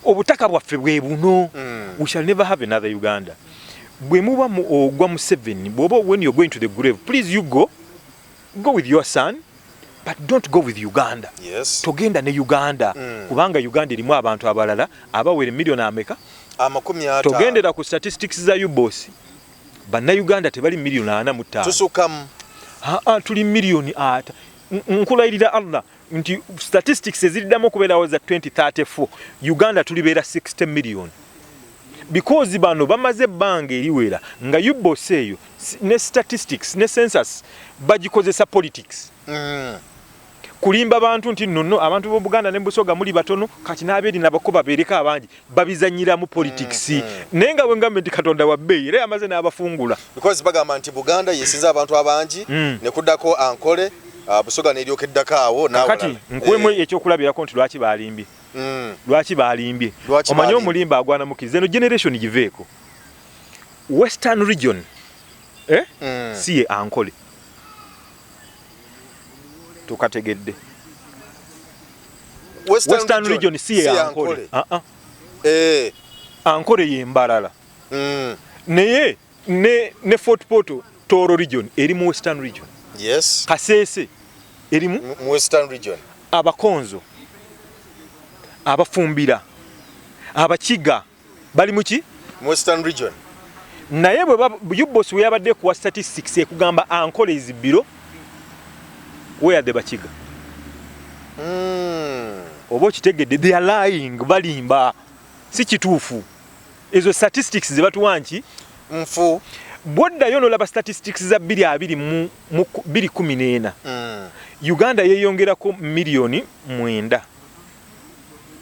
obutaka bwaffe bwe buno. We shall never have another Uganda. Bwe muba ogwa Museveni bw'oba when you're going to the grave please you go with your son but don't go with Uganda. Yes. Togenda ne Uganda kubanga Uganda erimu abantu abalala abawere milioni ameka togendera ku statistics za UBOS banna Uganda tebali milioni 45 tusukamu tuli milioni ata nkulayirira Allah nti statistics eziddamu okubeerawo za 2034 Uganda tulibeera 60 million because bano bamaze ebbanga eriwera nga UBOS eyo ne statistics ne census bagikozesa politics. Kulimba abantu nti nonno abantu bo Buganda ne Busoga muli batono kati n'abeeri nabako babeereka abangi babizanyira mu politics. Nenga wengambe nti katonda wa bei era amaze n'abafungula because bagamba nti Buganda yesinza abantu abangi ne kuddako ankole Busoga ne eryokeddakaawo nawe kati nkwemu ekyokulabirako nti lwaki balimbye. Lwaki balimbye omanyi omulimba agwana mukize no generation giveeko Western region siye ankole tukategedde Western region siye ankole ankole yembalala naye ne Fort Portal Toro region eri mu Western region. Yes. Kasese eri mu Western region. Abakonzo abafumbira abakiga bali muki Western region. Naye bwe UBOS we yabadde kuwa statistics ekugamba ankole izibiro where the bakiga obo kitegedde they are lying balimba si kituufu ezo statistics ze batuwanki mfu bodda yono laba statistics za 2014 Uganda yeyongerako milioni 9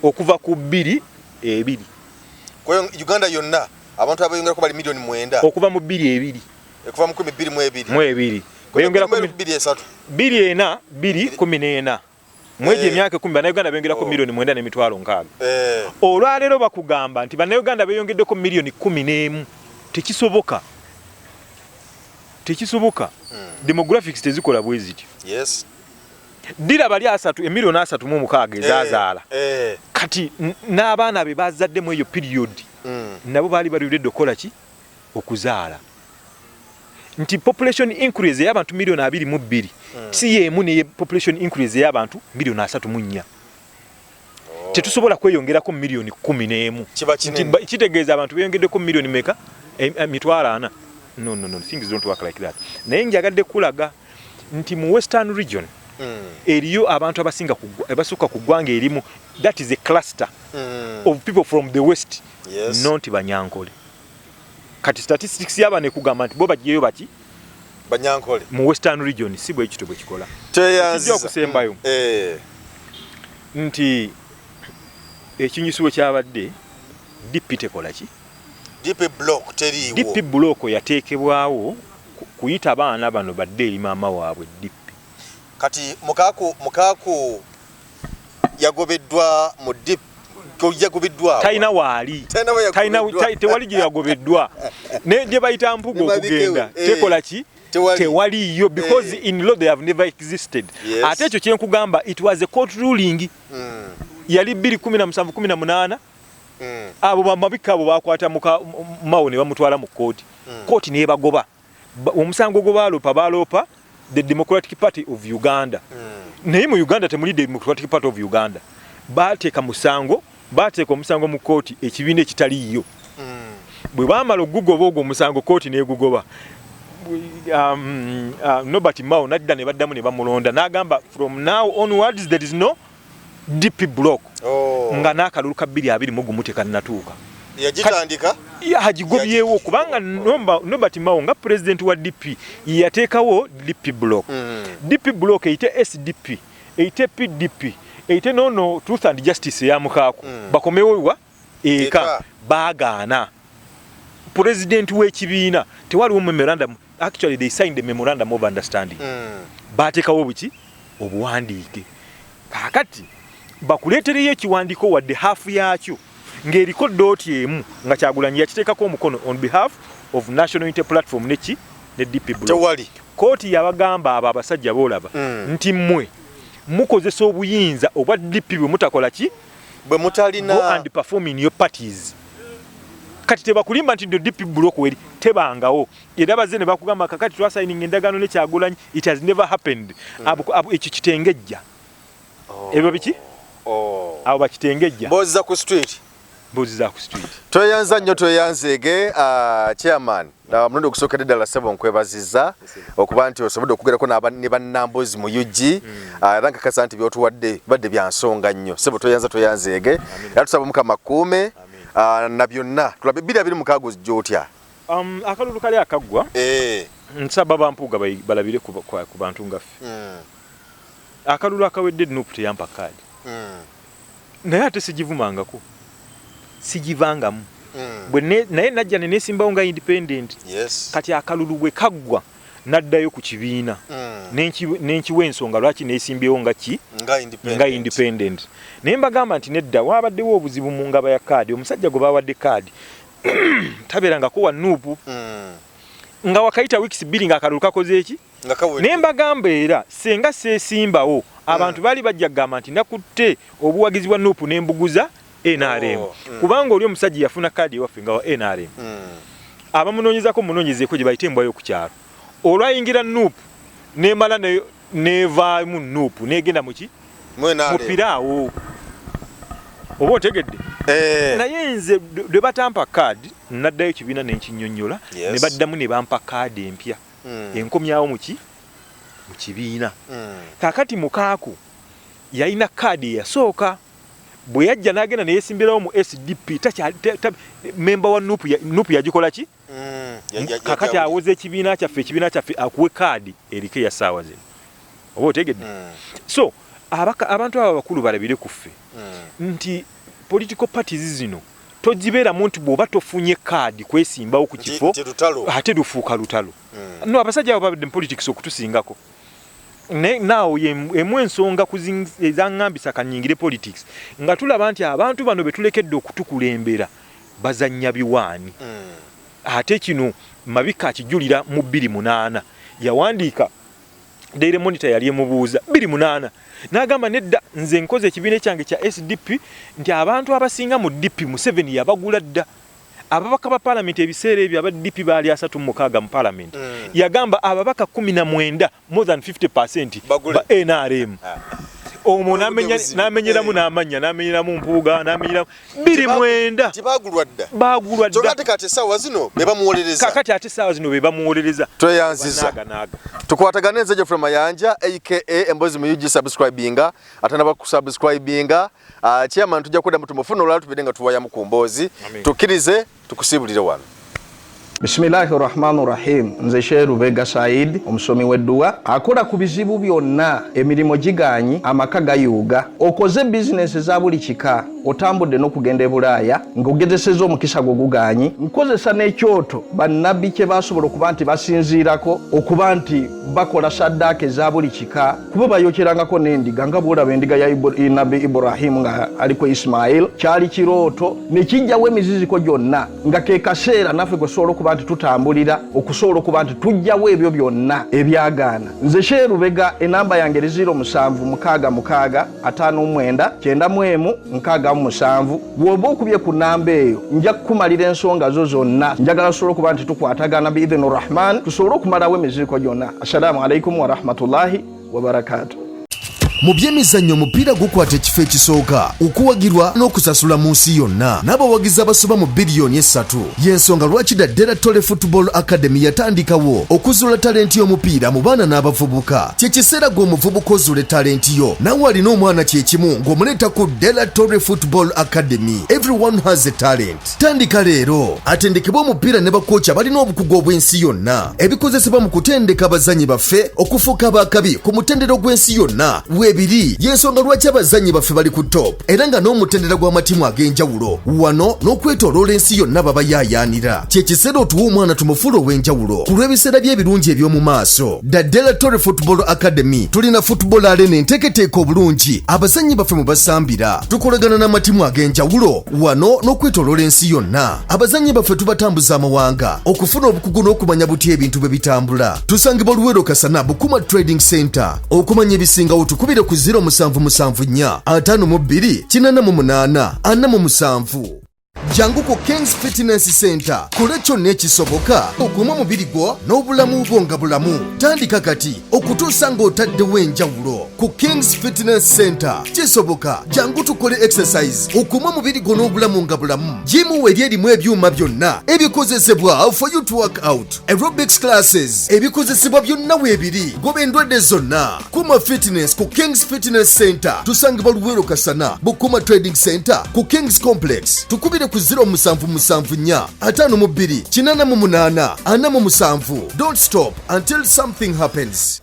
okuva ku 2 kwa Uganda yonna abantu abayongerako bali milioni 9 okuva mu 2 okuva mu 12 bayongerako 2 mweje emyaka 10 bannayuganda beyongerako milioni 9 n'emitwalo 6. Olwaleero bakugamba nti bannayuganda beyongeddeko milioni 11 tekisoboka. Demographics tezikola bwe zityo. Yes. Dira bali 3 milioni 36 ezazaala kati n'abaana be bazaddemu eyo period nabo bali balidde okola ki okuzaala nti population increase y'abantu milioni 22 si yemu ne population increase y'abantu milioni 34 tetusobola kweyongerako milioni 11 kitegeeza abantu beyongeddeko milioni meka emitwalo 4. No things don't work like that. Naye njagadde kulaga nti mu Western region eriyo abantu abasinga abasuka ku ggwanga erimu that is a cluster of people from the west. Yes. Not banyankole kati statistics yaba ne kugamba nti bo bagiyeyo baki banyankole mu Western region si bwe ekito bwe kikola teyanziza okusembayo nti ekinyusiwe kyabadde DP tekola ki DP block teriiwo DP block yateekebwawo kuyita abaana bano badde eri maama waabwe DP kati mukaaku yagobeddwa mu DP yagobeddwa talina waali tewali gye yagobeddwa ne gye bayita Mpuuga okugenda tekola ki tewaliyo because in law they have never existed. Ate ekyo kyenkugamba it was a court ruling yali 2017-18 abo bamabika abo bakwata mawo ne bamutwala mu kooti kooti ne bagoba omusango gwo balopa the Democratic Party of Uganda naye mu Uganda temuli Democratic Party of Uganda bateeka omusango mu kooti ekibiina ekitaliyo bwe bamala okugugoba ogwo omusango kooti neegugoba Nobody Mao nadda ne baddamu ne bamulonda n'agamba from now onwards there is no DP block nga n'akalulu ka 2021 tekanatuuka yagitandika hagigobyewo kubanga Nobody Mao nga president wa DP yateekawo DP block DP block eyite SDP eyite PDP eyite nono Truth and Justice ya Mukaaku bakomewo eka baagaana president w'ekibiina tewaliwo memorandum. Actually they signed the memorandum of understanding bateekawo buki obuwandiike kakati bakuleetereyo ekiwandiiko wadde hafu yaakyo ng'eriko dooti emu nga Kyagulanyi yakiteekako omukono on behalf of National Unity Platform ne DP block tewali kooti yabagamba abo abasajja boolaba nti mmwe mukozesa obuyinza obwa DP bwe mutakola ki bwe mutalina go and perform in your parties kati tebakulimba nti ndo DP block weri tebangawo era bazene bakugamba kakati twasigning endagaano ne Kyagulanyi it has never happened ekyo kitengejja ebyo biki abo bakitengejja mbozi za ku street tweyanza nnyo tweyanzeege chairman mulundi okusookedde ddala ssebo nkwebaziza okuba nti osobodde okugerako ne bannambozi mu UG era nkakasa nti byotuwadde badde bya nsonga nnyo ssebo tweyanzeege era tusaba Mukama akuume na byonna tulabe 2026 gyotya akalulu kali akaggwa nsaba Bampuuga balabire ku bantu ngaffe akalulu akawedde Nuupu teyampa kaadi naye ate sigivangamu naye najja ne neesimbawo nga independent kati akalulu bwe kaggwa naddayo ku kibiina n'enkiwa ensonga lwaki neesimbyewo nga independent naye mbagamba nti nedda waabaddewo obuzibu mu ngaba ya kaadi omusajja gwe bawadde kaadi tabeerangako wa Nuupu nga wakayita weeks 2 ng'akalulu kakoze eki naye mbagamba era senga seesimbawo abantu baali bajja kugamba nti nakutte obuwagizi bwa Nuupu n'embuguza NRM kubanga oli omusajja yafuna kaadi ewaffe nga wa NRM abamunoonyezako munoonyezeeko gye bayite embwa y'okukyalo olwayingira Nuupu nemala nevaamu Nuupu negenda muki mupiraawo oba otegedde naye nze lwe batampa kaadi naddayo kibiina nenkinnyonnyola ne baddamu ne bampa kaadi empya enkomyawo mu kibiina kakati Mukaaku yalina kaadi eyasooka bwe yajja n'agenda ne yeesimbirawo mu SDP memba wa Nuupu yagikola ki kakati awoza ekibiina kyaffe akuwe kaadi eriko ya ssaawa zino oba otegedde so abantu abo bakulu balabire ku ffe nti political parties zino togibeeramu nti bw'oba tofunye kaadi kwesimbawo ku kifo ate lufuuka lutalo no abasajja abo babadde mu politics okutusingako naawo emu ensonga ezaŋŋambisa kanyingire politics nga tulaba nti abantu bano be tulekedde okutukulembera bazannya biwaani ate kino Mabika akijulira mu 2008 yawandiika Daily Monitor yali emubuuza 2008 n'agamba nedda nze nkoze ekibiina kyange kya SDP nti abantu abasinga mu DP Museveni yabagula dda ababaka ba parliament ebiseera ebyo aba DP baali 36 mu parliament yagamba ababaka 19 more than 50% ba NRM omwo n'amenyeramu n'amanya n'amenyeramu Mpuuga n'amenyeramu 29 bagulwa dda kakati essaawa zino be bamuwolereza tweyanziza tukwatagane nze Geoffrey Mayanja aka Embozi mu UG subscribinga ate nabakusubscribinga chairman tujja kwenda mutumufuna olwala tubedde nga tuwayamu ku Mbozi tukkirize tukusibulire wano Bismillahirrahmanirrahim. Nze Sheikh Rubega Said, omusomi w'edduwa, akola ku bizibu byonna, emirimu giganyi, amaka gayuuga. Okoze bizinesi za buli kika, otambudde n'okugenda e Bulaaya, ng'ogezesezza omukisa gwo guganyi, nkozesa n'ekyoto bannabbi kye basobola okuba nti basinziirako, okuba nti bakola saddaaka eza buli kika, kuba bayokyerangako n'endiga nga bw'olaba endiga ya nabbi Ibrahim nga aliko Ismail, kyali kirooto, ne kijjawo emiziziko gyonna, nga ke kaseera naffe gwe sobola okuba nti tutambulira, okusobola okuba nti tujjawo ebyo byonna ebyagaana. Nze Sheikh Rubega, enamba yange 0766599997. Bw'oba okubye ku namba eyo, nja kukumalira ensonga zo zonna. Njagala tusobole okuba nti tukwatagana biidhini rahman, tusobole okumalawo emiziriko gyonna. Assalamu alaikum wa rahmatullahi wa barakatuh. Mu by'emizannyo omupiira gukwata ekifo ekisooka okuwagirwa n'okusasula mu nsi yonna n'abawagizi abasoba mu biliyoni 3 y'ensonga lwaki Lekerawo Football Academy yatandikawo okuzuula talenti y'omupiira mu baana n'abavubuka. Kye kiseera gw'omuvubuka ozuula talenti yo nawe alina omwana kyekimu ng'omuleeta ku Lekerawo Football Academy. Everyone has a talent. Tandika leero atendekebwa omupiira ne bakooki abalina obukugu obw'ensi yonna ebikozesebwa mu kutendeka abazannyi baffe okufuuka abakabi ku mutendero gw'ensi yonna. Ebiri y'ensonga lwaki abazannyi baffe bali ku top era nga n'omutendera gw'amatimu ag'enjawulo wano n'okwetooloola ensi yonna baba yaayaanira. Kye kiseera otuwa omwana tumufuula ow'enjawulo ku lw'ebiseera by'ebirungi eby'omu maaso. Lekerawo Football Academy tulina football arena enteeketeeka obulungi abazannyi baffe mu basambira. Tukolagana n'amatimu ag'enjawulo wano n'okwetooloola ensi yonna. Abazannyi baffe tubatambuza amawanga okufuna obukugu n'okumanya butya ebintu bwe bitambula. Tusangibwa Luweero Kasana Bukuma Trading Center. Okumanya ebisingawo tukubire ku 0774484847. Jangu ku Kings Fitness Center kole kyonna ekisoboka okuuma omubiri gwo n'obulamu bwo nga bulamu. Tandika kati okutuusa ng'otaddewo enjawulo ku Kings Fitness Center. Kisoboka jangu tukole exercise okuuma omubiri gwo n'obulamu nga bulamu. Jimu weri erimu ebyuma byonna ebikozesebwa for you to work out. Aerobics classes ebikozesebwa byonna weebiri goba endwadde zonna. Kuma Fitness ku Kings Fitness Center tusangibwa Luweero Kasana Bukuma Trading Center ku Kings Complex. Tukubire ku 0774524847. Don't stop until something happens.